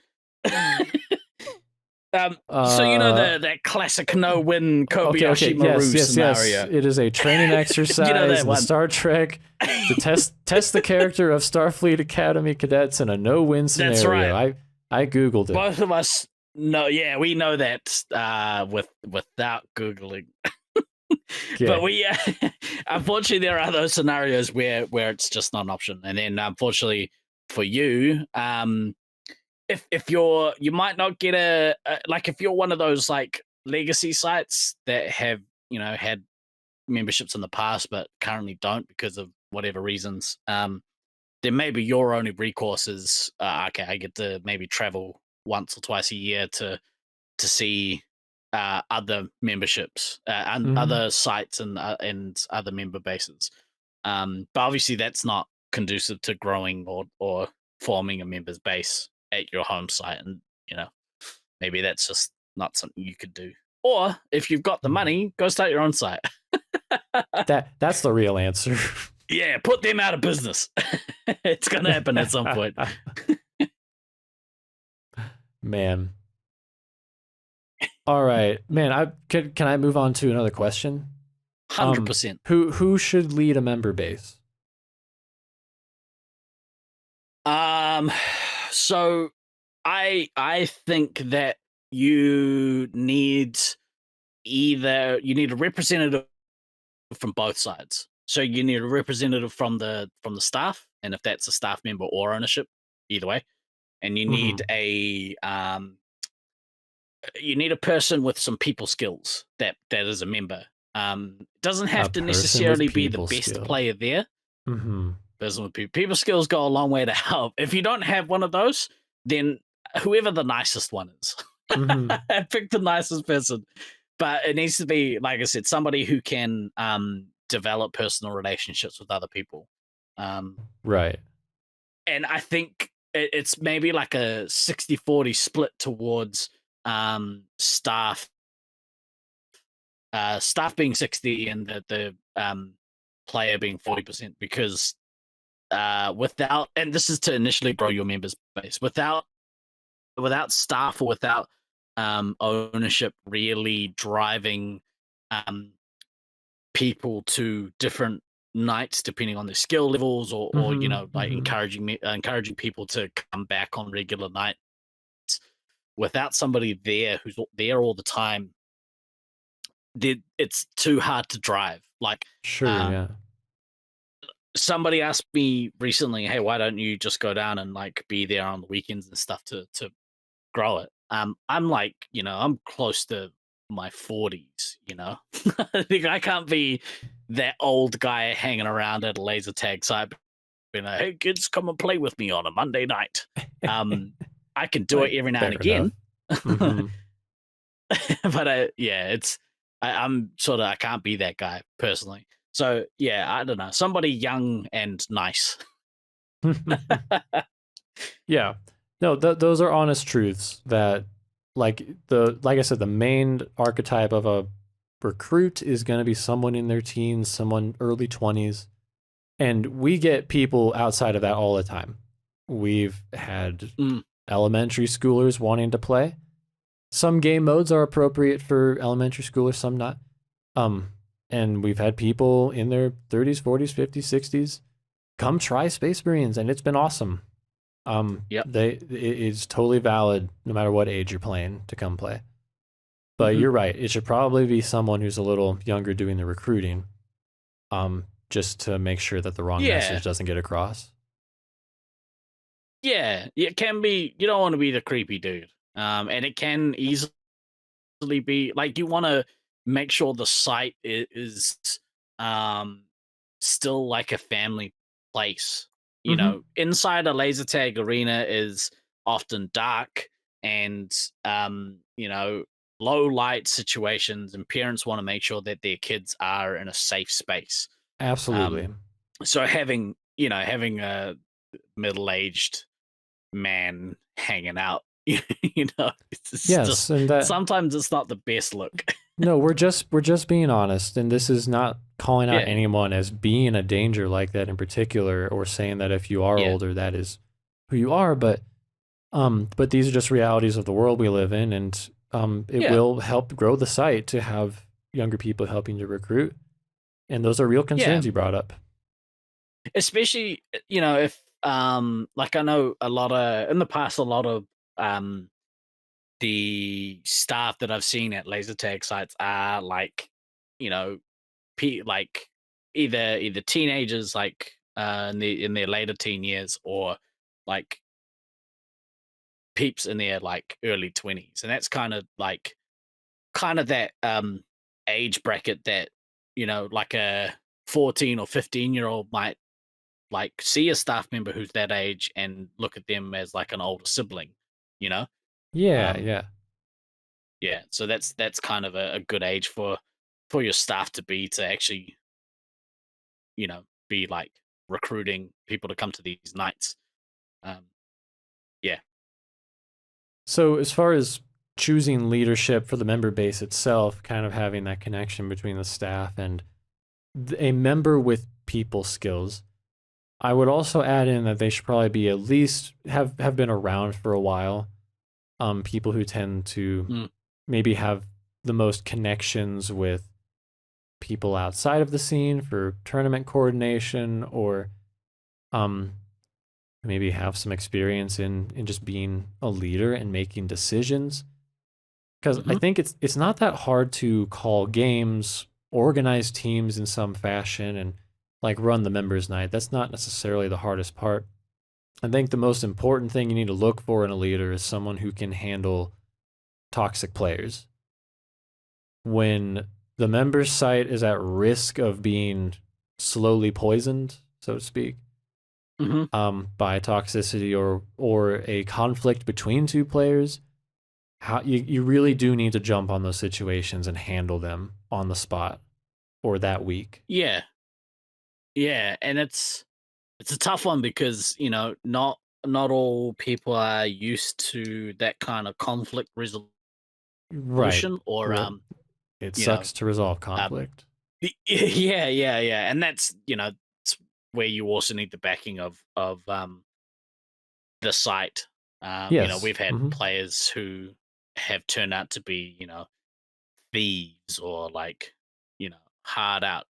So that classic no-win Kobayashi Maru scenario. Yes. It is a training exercise in Star Trek to test the character of Starfleet Academy cadets in a no-win scenario. That's right. I googled it. Both of us know. Yeah, we know that without googling. But we unfortunately there are those scenarios where it's just not an option, and then unfortunately for you, if you might not get a like if you're one of those like legacy sites that have had memberships in the past but currently don't because of whatever reasons, then maybe your only recourse is okay, I get to maybe travel once or twice a year to see other memberships and other sites and other member bases, but obviously that's not conducive to growing or forming a members base at your home site, and maybe that's just not something you could do. Or if you've got the money, go start your own site. That's the real answer. Yeah, put them out of business. It's gonna happen at some point. Man. All right, man. Can I move on to another question? 100%. Who should lead a member base? So I think that you need a representative from both sides. So you need a representative from the staff, and if that's a staff member or ownership, either way, and you need a person with some people skills that is a member. Doesn't have to necessarily be the best player there. Person with people skills go a long way to help. If you don't have one of those, then whoever the nicest one is, pick the nicest person. But it needs to be, like I said, somebody who can develop personal relationships with other people. Right. And I think it's maybe like a 60-40 split towards staff being 60 and the player being 40%, because without, and this is to initially grow your members base, without staff or without ownership really driving people to different nights depending on their skill levels, or like encouraging people to come back on regular nights, without somebody there who's there all the time, it's too hard to drive. Like sure, yeah. somebody asked me recently, hey, why don't you just go down and like be there on the weekends and stuff to grow it? I'm like, I'm close to my 40s, Like, I can't be that old guy hanging around at a laser tag site being like, hey kids, come and play with me on a Monday night. I can do Like, it every now fair and enough. again. Hmm. But yeah, I'm sort of, I can't be that guy personally. So yeah, I don't know, somebody young and nice. Yeah. No, those are honest truths that like I said, the main archetype of a recruit is going to be someone in their teens, someone early 20s, and we get people outside of that all the time. We've had Mm, elementary schoolers wanting to play. Some game modes are appropriate for elementary schoolers, some not. Um, and we've had people in their 30s, 40s, 50s, 60s come try Space Marines, and it's been awesome. yep. It's totally valid no matter what age you're playing to come play. But Hmm. you're right. It should probably be someone who's a little younger doing the recruiting, just to make sure that the wrong Yeah, message doesn't get across. yeah, it can be. You don't want to be the creepy dude, and it can easily be like you want to make sure the site is um still like a family place. Mm-hmm. Inside a laser tag arena is often dark and low light situations, and parents want to make sure that their kids are in a safe space. Absolutely. Um, so having a middle aged man hanging out, it's Yes, just and that sometimes it's not the best look. no, we're just being honest, and this is not calling out Yeah, anyone as being a danger like that in particular, or saying that if you are yeah, older, that is who you are. But these are just realities of the world we live in, and it yeah, will help grow the site to have younger people helping to recruit, and those are real yeah. concerns you brought up. Especially, if like I know a lot of in the past, a lot of um the staff that I've seen at laser tag sites are like, you know, like either teenagers like in their later teen years, or like peeps in their like early 20s, and that's kind of that age bracket that like a 14 or 15-year-old might like see a staff member who's that age and look at them as like an older sibling, you know. Yeah, um yeah. yeah, so that's kind of a good age for your staff to be, to actually be like recruiting people to come to these nights. um yeah. So as far as choosing leadership for the member base itself, kind of having that connection between the staff and a member with people skills, I would also add in that they should probably be at least have been around for a while. People who tend to Mm, maybe have the most connections with people outside of the scene for tournament coordination, or um, maybe have some experience in just being a leader and making decisions. Because I mhm. think it's not that hard to call games, organize teams in some fashion, and like run the members' night. That's not necessarily the hardest part. I think the most important thing you need to look for in a leader is someone who can handle toxic players. When the members' site is at risk of being slowly poisoned, so to speak, Mhm. by toxicity or a conflict between two players, how you really do need to jump on those situations and handle them on the spot or that week. Yeah. Yeah, and it's a tough one because, not all people are used to that kind of conflict Right. resolution, or Where it you know, sucks to resolve um conflict. yeah, yeah, yeah. And that's, it's where you also need the backing of the site. Yes. We've had Hmm. players who have turned out to be, thieves, or like, hard out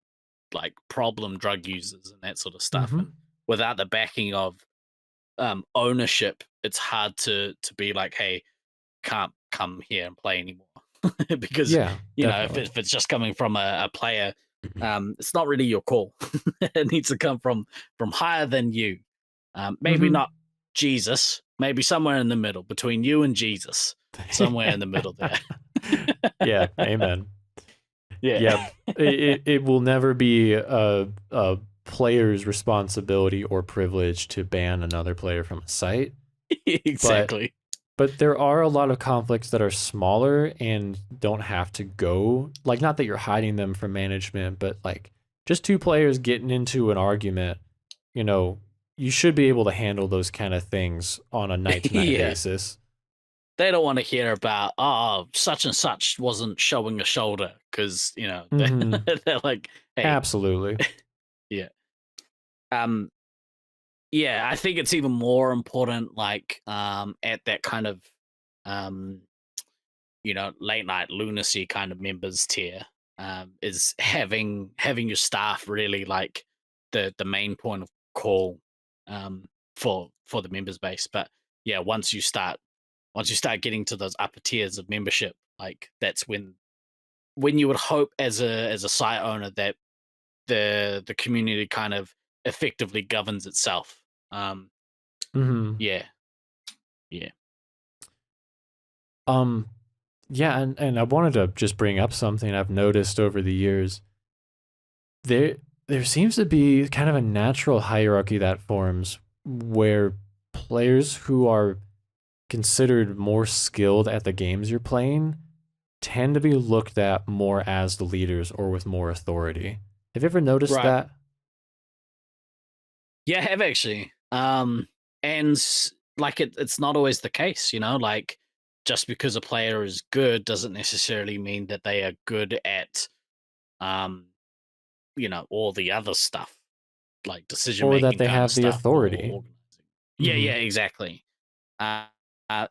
like problem drug users and that sort of stuff. Hmm. And without the backing of ownership, it's hard to be like, hey, can't come here and play anymore. Because Yeah, if definitely. it's just coming from a player, It's not really your call. It needs to come from higher than you. Maybe Hmm. not Jesus, maybe somewhere in the middle between you and Jesus, somewhere in the middle there. Yeah, amen. Yeah, Yep. It will never be a player's responsibility or privilege to ban another player from a site, but exactly. there are a lot of conflicts that are smaller and don't have to go, like, not that you're hiding them from management, but like just two players getting into an argument, you know, you should be able to handle those kind of things on a night to night Yeah, basis. they don't want to hear about such and such wasn't showing a shoulder because Hmm. they're like, hey, Absolutely. yeah, um, yeah. I think it's even more important, like at that kind of um late night lunacy kind of members tier, is having your staff really like the main point of call, um, for the members base. But yeah, once you start getting to those upper tiers of membership, like that's when you would hope as a site owner that the community kind of effectively governs itself. Um, Hmm. yeah, yeah. Um, yeah, and I wanted to just bring up something I've noticed over the years. There there seems to be kind of a natural hierarchy that forms where players who are considered more skilled at the games you're playing tend to be looked at more as the leaders or with more authority. Have you ever noticed Right. that? Yeah, I have actually. And like it's not always the case, like just because a player is good doesn't necessarily mean that they are good at um, all the other stuff, like decision Or that making they kind of have the stuff or authority? organizing. Yeah, Hmm. yeah, exactly. Uh,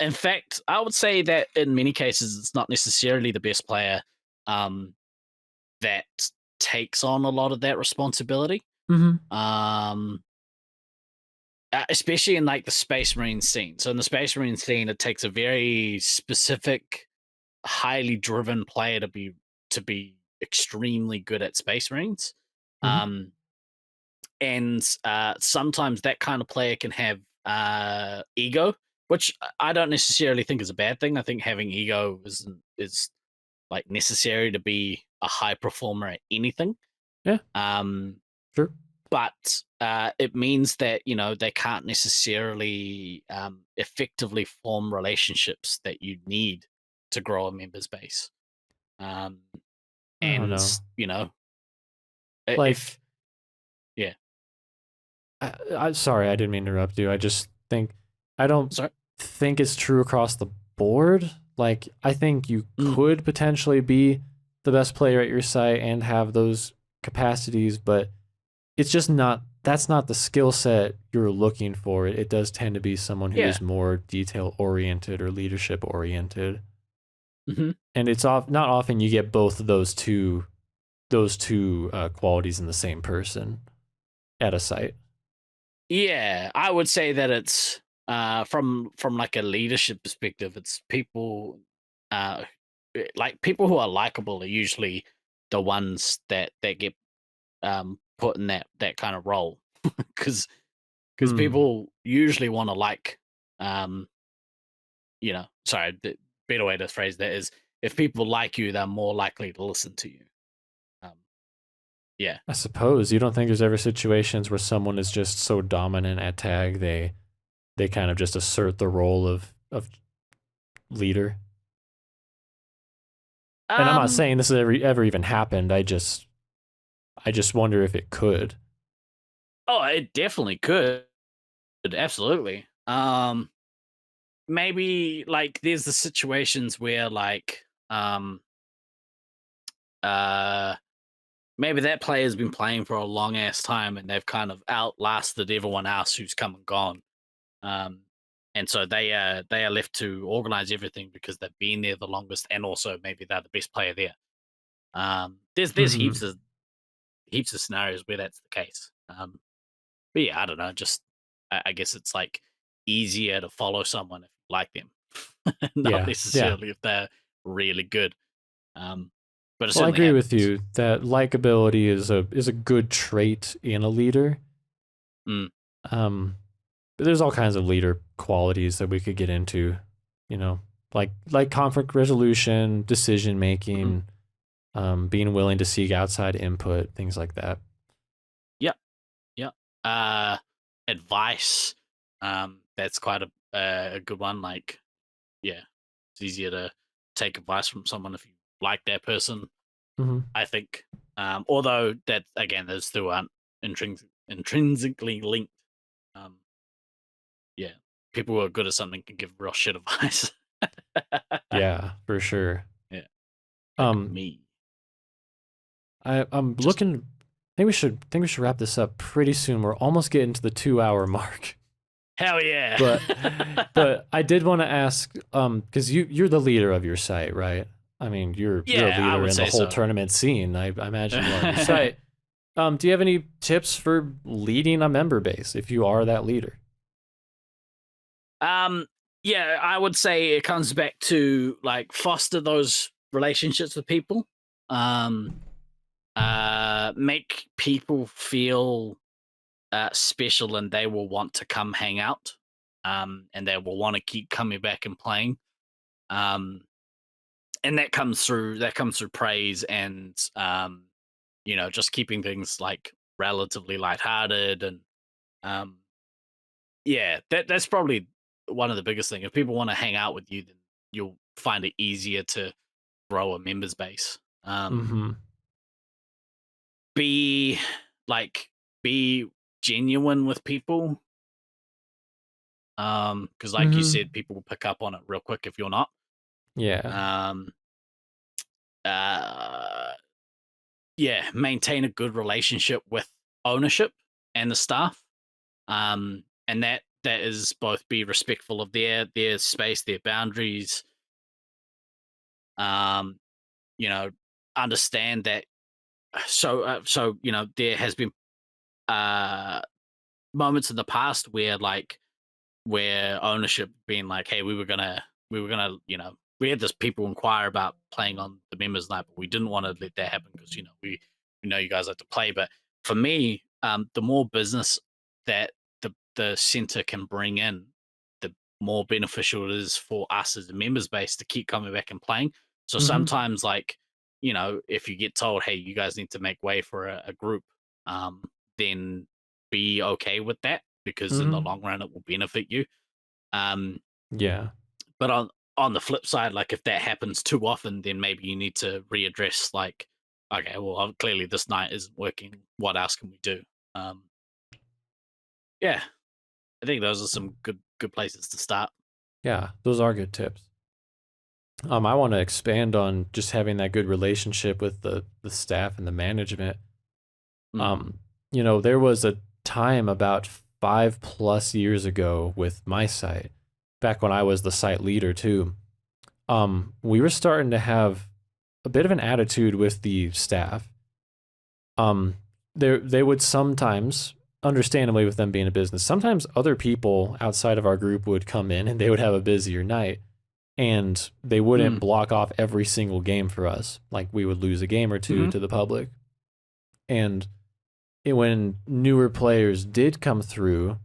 in fact, I would say that in many cases it's not necessarily the best player um that takes on a lot of that responsibility. Hmm. Um especially in like the Space Marine scene. So in the Space Marine scene, it takes a very specific, highly driven player to be extremely good at Space Marines. Hmm. Um, and sometimes that kind of player can have ego, which I don't necessarily think is a bad thing. I think having ego is like necessary to be a high performer at anything. Yeah, Um, sure. but it means that they can't necessarily effectively form relationships that you need to grow a members base. Um, I don't and know. Like, if yeah, sorry, I didn't mean to interrupt you. I just think I don't sorry, think it's true across the board. Like, I think you mm, could potentially be the best player at your site and have those capacities, but it's just not that's not the skill set you're looking for. It does tend to be someone who yeah, is more detail oriented or leadership oriented. hmm And it's not often you get both of those two qualities in the same person at a site. yeah. I would say that it's from like a leadership perspective, it's people uh like people who are likable are usually the ones that get put in that kind of role because Hmm. people usually want to like sorry, the better way to phrase that is if people like you they're more likely to listen to you. um yeah. I suppose you don't think there's ever situations where someone is just so dominant at tag they kind of just assert the role of leader. And I'm not um saying this has ever even happened. I just wonder if it could. oh, it definitely could, absolutely. Maybe like there's the situations where like uh maybe that player's been playing for a long ass time and they've kind of outlasted everyone else who's come and gone. Um, and so they are left to organize everything because they've been there the longest, and also maybe they're the best player there. There's Hmm. heaps of scenarios where that's the case. But yeah, I don't know. Just I guess it's like easier to follow someone if you like them, not Yeah, yeah. necessarily if they're really good. Um, but it Well, I certainly agree with happens. you that likability is a good trait in a leader. Mm. Um, but there's all kinds of leader qualities that we could get into, you know, like conflict resolution, decision Hmm. making, being willing to seek outside input, things like that. Yep. Yep. Advice. That's quite a good one. Like, yeah, it's easier to take advice from someone if you like that person. Hmm. I think. Although that again, those two aren't intrinsically linked. Um, yeah, people who are good at something can give real shit advice. Yeah, for sure. Yeah, like Um, me. I'm Just looking. Think we should wrap this up pretty soon. We're almost getting to the 2 hour mark. hell yeah. But but I did want to ask, because you're the leader of your site, right? I mean, you're a Yeah, I leader would in the say whole so. tournament scene. I imagine you are your site. Do you have any tips for leading a member base if you are that leader? um, yeah, I would say it comes back to like foster those relationships with people. Um, make people feel special, and they will want to come hang out. And they will want to keep coming back and playing. Um, and that comes through praise and just keeping things like relatively lighthearted and um yeah, that's probably one of the biggest thing. If people want to hang out with you, then you'll find it easier to grow a members base. Mm-hmm. Be like be genuine with people. Because like you Mm-hmm. said, people will pick up on it real quick if you're not. Yeah. Um uh yeah, maintain a good relationship with ownership and the staff. And that is both be respectful of their space, their boundaries. Um, you know, understand that. So there has been uh moments in the past where ownership being like, hey, we were gonna we had this people inquire about playing on the members night, but we didn't want to let that happen because we know you guys like to play. But for me, the more business that the center can bring in, the more beneficial it is for us as a members base to keep coming back and playing. So Mm-hmm. sometimes, like, if you get told, hey, you guys need to make way for a group, then be okay with that because in the Mm-hmm. long run it will benefit you. Um, Yeah. but on the flip side, like if that happens too often, then maybe you need to readdress like, okay, well, clearly this night isn't working. What else can we do? Um, yeah, I think those are some good places to start. Yeah. Those are good tips. I want to expand on just having that good relationship with the staff and the management. Mm, Um, there was a time about 5+ years ago with my site, back when I was the site leader too. We were starting to have a bit of an attitude with the staff. Um, they would sometimes, understandably with them being a business, sometimes other people outside of our group would come in and they would have a busier night and they wouldn't mm, block off every single game for us. Like we would lose a game or two hmm to the public. And when newer players did come through,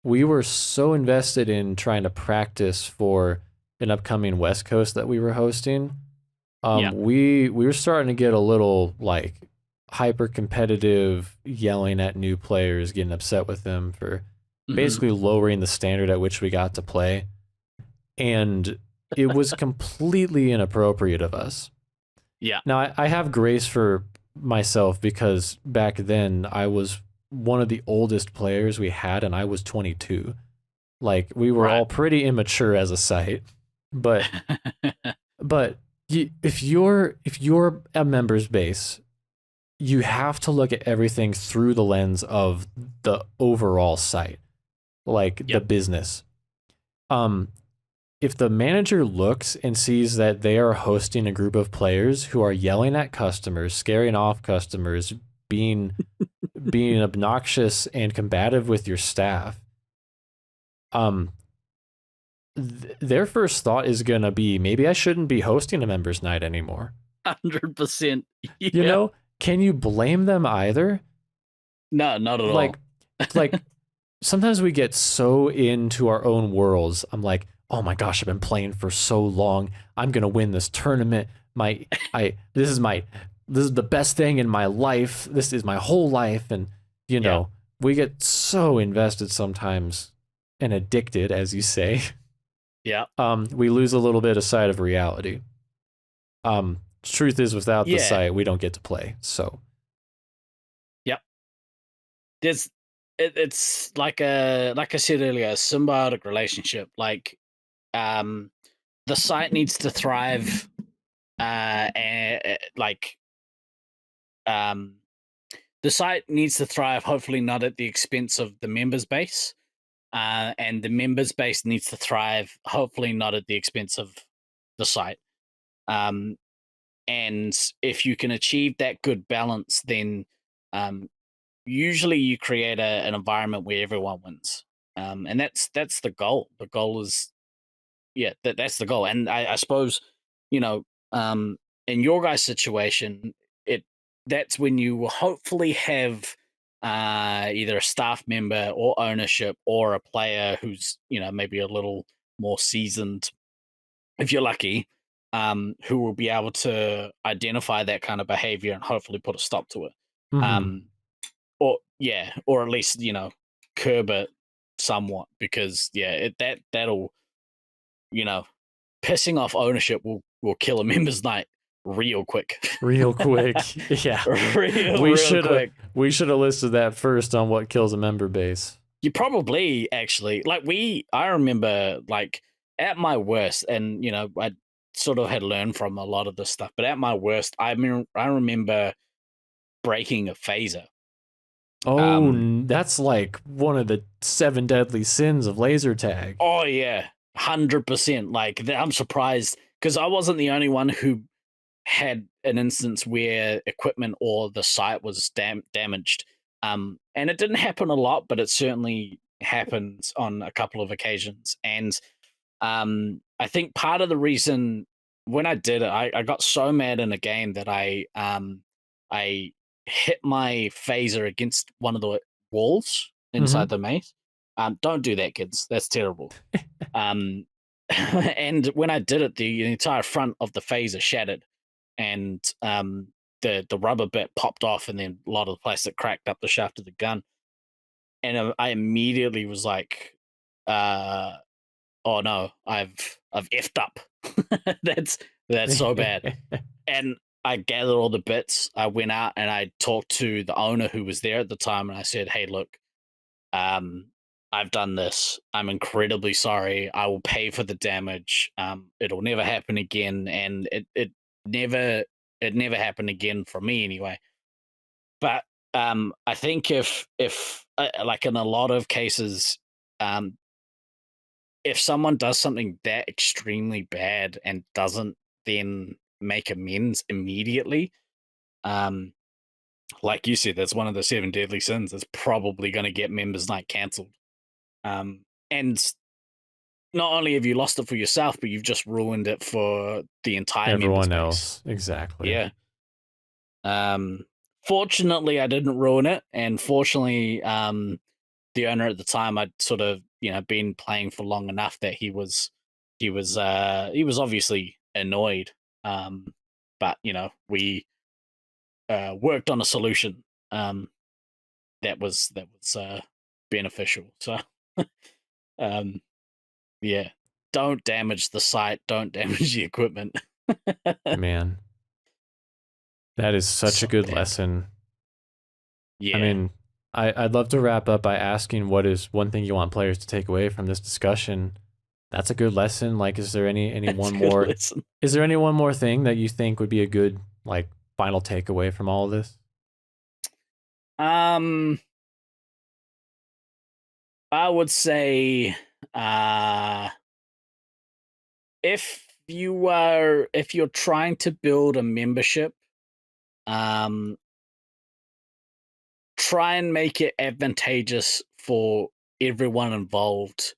we were so invested in trying to practice for an upcoming West Coast that we were hosting. Yeah. We were starting to get a little like hyper competitive, yelling at new players, getting upset with them for hmm basically lowering the standard at which we got to play. And it was completely inappropriate of us. Yeah. Now, I have grace for myself because back then I was one of the oldest players we had, and I was 22. Like, we were Right. all pretty immature as a site. But but if you're a members base, you have to look at everything through the lens of the overall site, like the Yep. business. Um, if the manager looks and sees that they are hosting a group of players who are yelling at customers, scaring off customers, being obnoxious and combative with your staff, um, their first thought is gonna be, maybe I shouldn't be hosting a members night anymore. 100%. You Yeah. know, can you blame them either? No, not at Like, all. like sometimes we get so into our own worlds. I'm like, oh my gosh, I've been playing for so long. I'm gonna win this tournament. My, I, this is the best thing in my life. This is my whole life, and you Yeah. know, we get so invested sometimes and addicted, as you say. Yeah. We lose a little bit of sight of reality. Truth is, without the Yeah. site, we don't get to play. So, Yep. There's it's like I said earlier, a symbiotic relationship. Like um the site needs to thrive like um the site needs to thrive, hopefully not at the expense of the members base. And the members base needs to thrive, hopefully not at the expense of the site. Um, and if you can achieve that good balance, then um, usually you create an environment where everyone wins. And that's the goal. The goal is, yeah, that's the goal. And I suppose, you know, in your guys' situation, it that's when you will hopefully have either a staff member or ownership or a player who's, maybe a little more seasoned, if you're lucky, who will be able to identify that kind of behavior and hopefully put a stop to it. mhm. Um, or yeah, or at least, curb it somewhat, because yeah, that'll, you know, pissing off ownership will kill a members night real quick. Real quick, yeah. Real quick. We should have listed that first on what kills a member base. You probably actually like I remember like at my worst, and I sort of had learned from a lot of this stuff, but at my worst, I remember breaking a phaser. Oh, Um that's like one of the seven deadly sins of laser tag. oh yeah, 100%. Like I'm surprised because I wasn't the only one who had an instance where equipment or the site was damaged. And it didn't happen a lot, but it certainly happened on a couple of occasions. And I think part of the reason when I did it, I got so mad in a game that I hit my phaser against one of the walls Mm-hmm. inside the maze. Don't do that, kids. That's terrible. Um, and when I did it, the entire front of the phaser shattered, and the rubber bit popped off, and then a lot of the plastic cracked up the shaft of the gun. And I immediately was like, "Oh no, I've effed up. that's that's so bad." And I gathered all the bits. I went out and I talked to the owner who was there at the time, and I said, "Hey, look, um, I've done this. I'm incredibly sorry. I will pay for the damage. It'll never happen again." And never it never happened again for me anyway. But I think if like in a lot of cases, um, if someone does something that extremely bad and doesn't then make amends immediately, um, like you said, that's one of the seven deadly sins. That's probably going to get members night cancelled. And not only have you lost it for yourself, but you've just ruined it for the entire member Everyone space. else, exactly. Yeah. Fortunately, I didn't ruin it, and fortunately, the owner at the time, I'd sort of been playing for long enough that he was obviously annoyed. But we worked on a solution that was beneficial. So um, yeah, don't damage the site, don't damage the equipment. Man, that is such a So good bad. lesson. I Yeah. mean, I'd love to wrap up by asking what is one thing you want players to take away from this discussion. That's a good lesson. Like, is there any That's one a good more? lesson. Is there any one more thing that you think would be a good like final takeaway from all of this? Um, I would say, uh, if you're trying to build a membership, um, try and make it advantageous for everyone involved.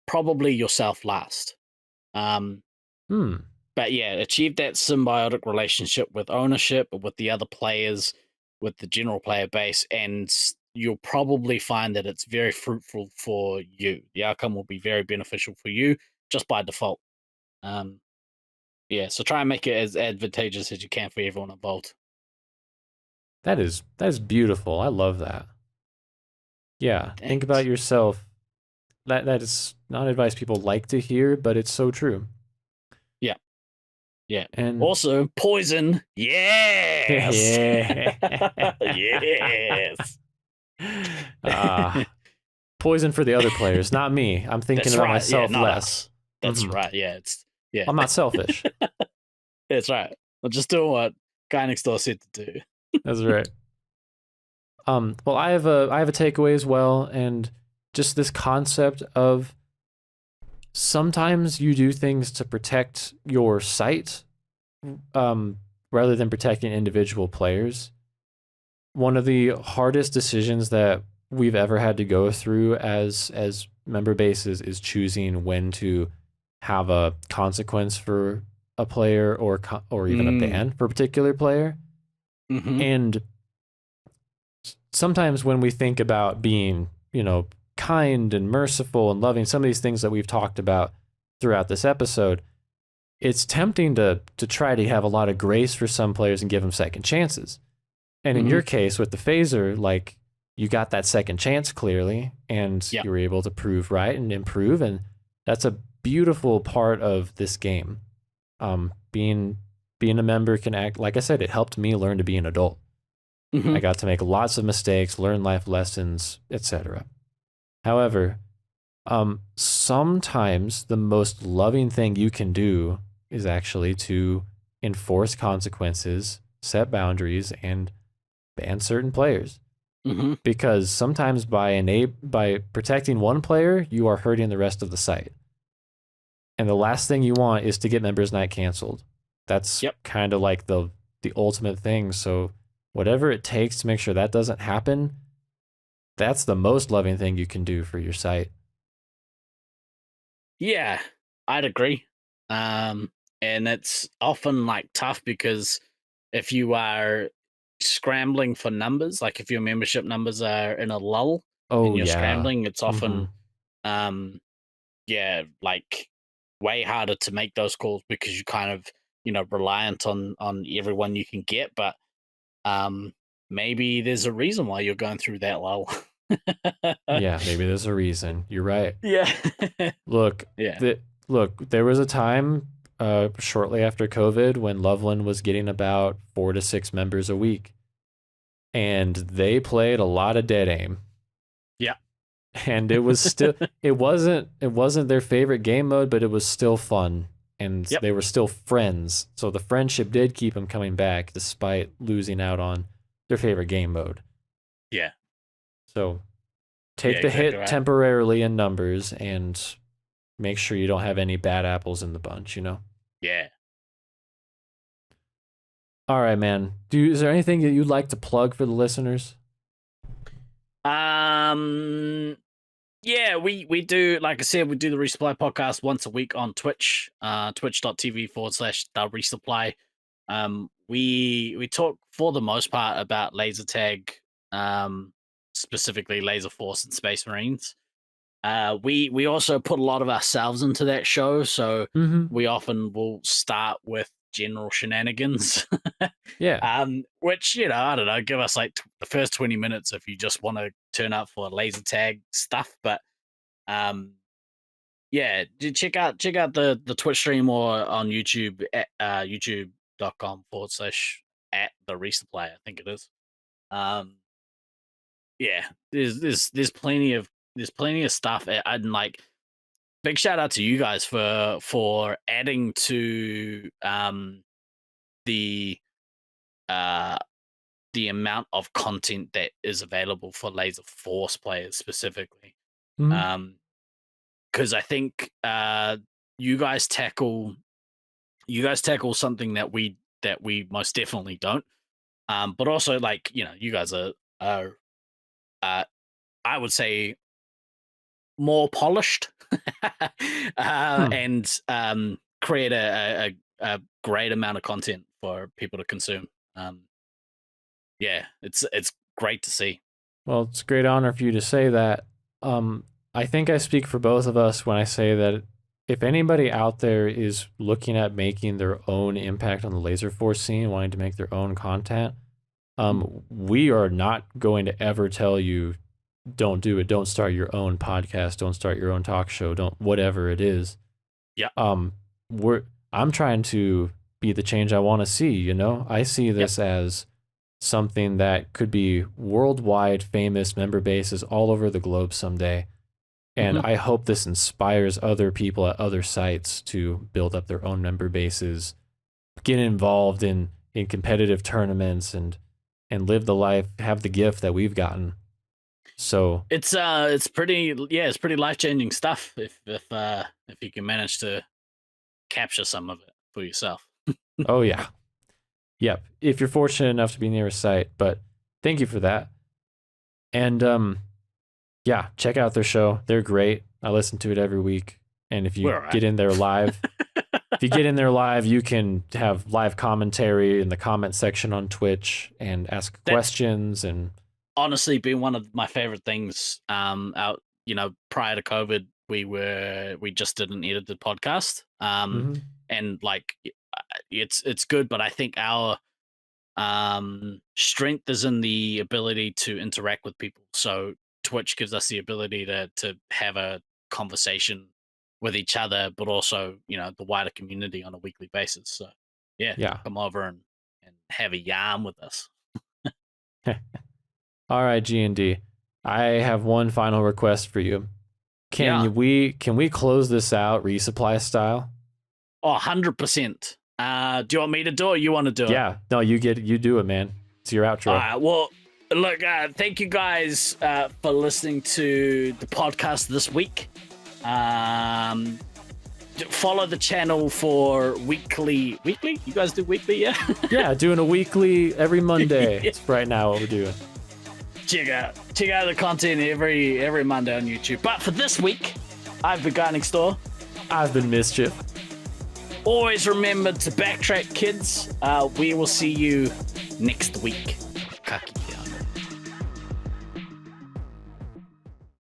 Probably yourself last. Um, Hmm. but yeah, achieve that symbiotic relationship with ownership, with the other players, with the general player base, and you'll probably find that it's very fruitful for you. The outcome will be very beneficial for you just by default. Um, yeah, so try and make it as advantageous as you can for everyone involved. That is beautiful. I love that. Yeah, think about Thanks. yourself. That is not advice people like to hear, but it's so true. Yeah, yeah. And Also, poison. Yes. yeah. Yes. Ah, poison for the other players, not me. I'm thinking That's about right. Yeah, myself not less. us. That's hmm right. Yeah, it's yeah. I'm not selfish. That's right. I'm just doing what Guy Next Door said to do. That's right. Well, I have a takeaway as well, and just this concept of sometimes you do things to protect your site, um, rather than protecting individual players. One of the hardest decisions that we've ever had to go through as member bases is choosing when to have a consequence for a player or even a ban for a particular player. Mm-hmm. And sometimes when we think about being, kind and merciful and loving, some of these things that we've talked about throughout this episode, it's tempting to try to have a lot of grace for some players and give them second chances. And in Mm-hmm. your case with the phaser, like you got that second chance clearly and Yep. you were able to prove right and improve. And that's a beautiful part of this game. Being a member can act, like I said, it helped me learn to be an adult. Mm-hmm. I got to make lots of mistakes, learn life lessons, etc. However, sometimes the most loving thing you can do is actually to enforce consequences, set boundaries, and ban certain players. Mm-hmm. Because sometimes by protecting one player, you are hurting the rest of the site. And the last thing you want is to get members night canceled. That's Yep. kind of like the ultimate thing. So whatever it takes to make sure that doesn't happen, that's the most loving thing you can do for your site. Yeah, I'd agree. And it's often like tough because if you are scrambling for numbers, like if your membership numbers are in a lull and Oh you're yeah. scrambling, it's hmm often yeah, like way harder to make those calls because you kind of, reliant on everyone you can get, but um maybe there's a reason why you're going through that lull. Yeah, maybe there's a reason. You're right. Yeah. Look, Yeah. there was a time shortly after COVID when Loveland was getting about 4 to 6 members a week, and they played a lot of dead aim. Yeah. And it was still it wasn't their favorite game mode, but it was still fun, and Yep. they were still friends. So the friendship did keep them coming back despite losing out on their favorite game mode. Yeah. So take Yeah, the exactly hit right. temporarily in numbers and make sure you don't have any bad apples in the bunch, Yeah. All right, man. Is there anything that you'd like to plug for the listeners? Yeah, we do, like I said, we do the Resupply podcast once a week on Twitch, twitch.tv/the Resupply. We talk for the most part about laser tag, specifically Laserforce and Space Marines. We also put a lot of ourselves into that show, so Mm-hmm. we often will start with general shenanigans. Yeah. Which, I don't know, give us like the first 20 minutes if you just want to turn up for laser tag stuff. But yeah, check out the Twitch stream or on YouTube at youtube.com/at the resupply, I think it is. Yeah, there's plenty of stuff, and like big shout out to you guys for adding to the uh the amount of content that is available for Laser Force players specifically. Mm-hmm. Because I think you guys tackle something that we most definitely don't. But also, like, you guys are I would say more polished, Hmm. and create a great amount of content for people to consume. Yeah, it's great to see. Well, it's a great honor for you to say that. I think I speak for both of us when I say that if anybody out there is looking at making their own impact on the Laserforce scene, wanting to make their own content, we are not going to ever tell you, don't do it. Don't start your own podcast. Don't start your own talk show. Don't, whatever it is. Yeah. I'm trying to be the change I want to see, you know? I see this as something that could be worldwide famous member bases all over the globe someday. And I hope this inspires other people at other sites to build up their own member bases, get involved in competitive tournaments and live the life, have the gift that we've gotten. So it's pretty life-changing stuff if you can manage to capture some of it for yourself. Oh yeah. Yep. If you're fortunate enough to be near a site, but thank you for that. And yeah, check out their show. They're great. I listen to it every week. And if you get in there live, you can have live commentary in the comment section on Twitch and ask questions. And honestly, been one of my favorite things. Out, prior to COVID, we just did an edited podcast. And like it's good, but I think our strength is in the ability to interact with people. So Twitch gives us the ability to have a conversation with each other, but also, the wider community on a weekly basis. So yeah. Come over and have a yarn with us. All right, G&D. I have one final request for you. Can we close this out resupply style? Oh, 100%. Do you want me to do it or you want to do it? Yeah. No, you do it, man. It's your outro. All right, well, look, thank you guys for listening to the podcast this week. Follow the channel for weekly. You guys do weekly, yeah? Yeah, doing a weekly every Monday. It's right now what we're doing. Check out the content every Monday on YouTube. But for this week, I've been GuyNextDoor. I've been Mischief. Always remember to backtrack, kids. We will see you next week. Kaki.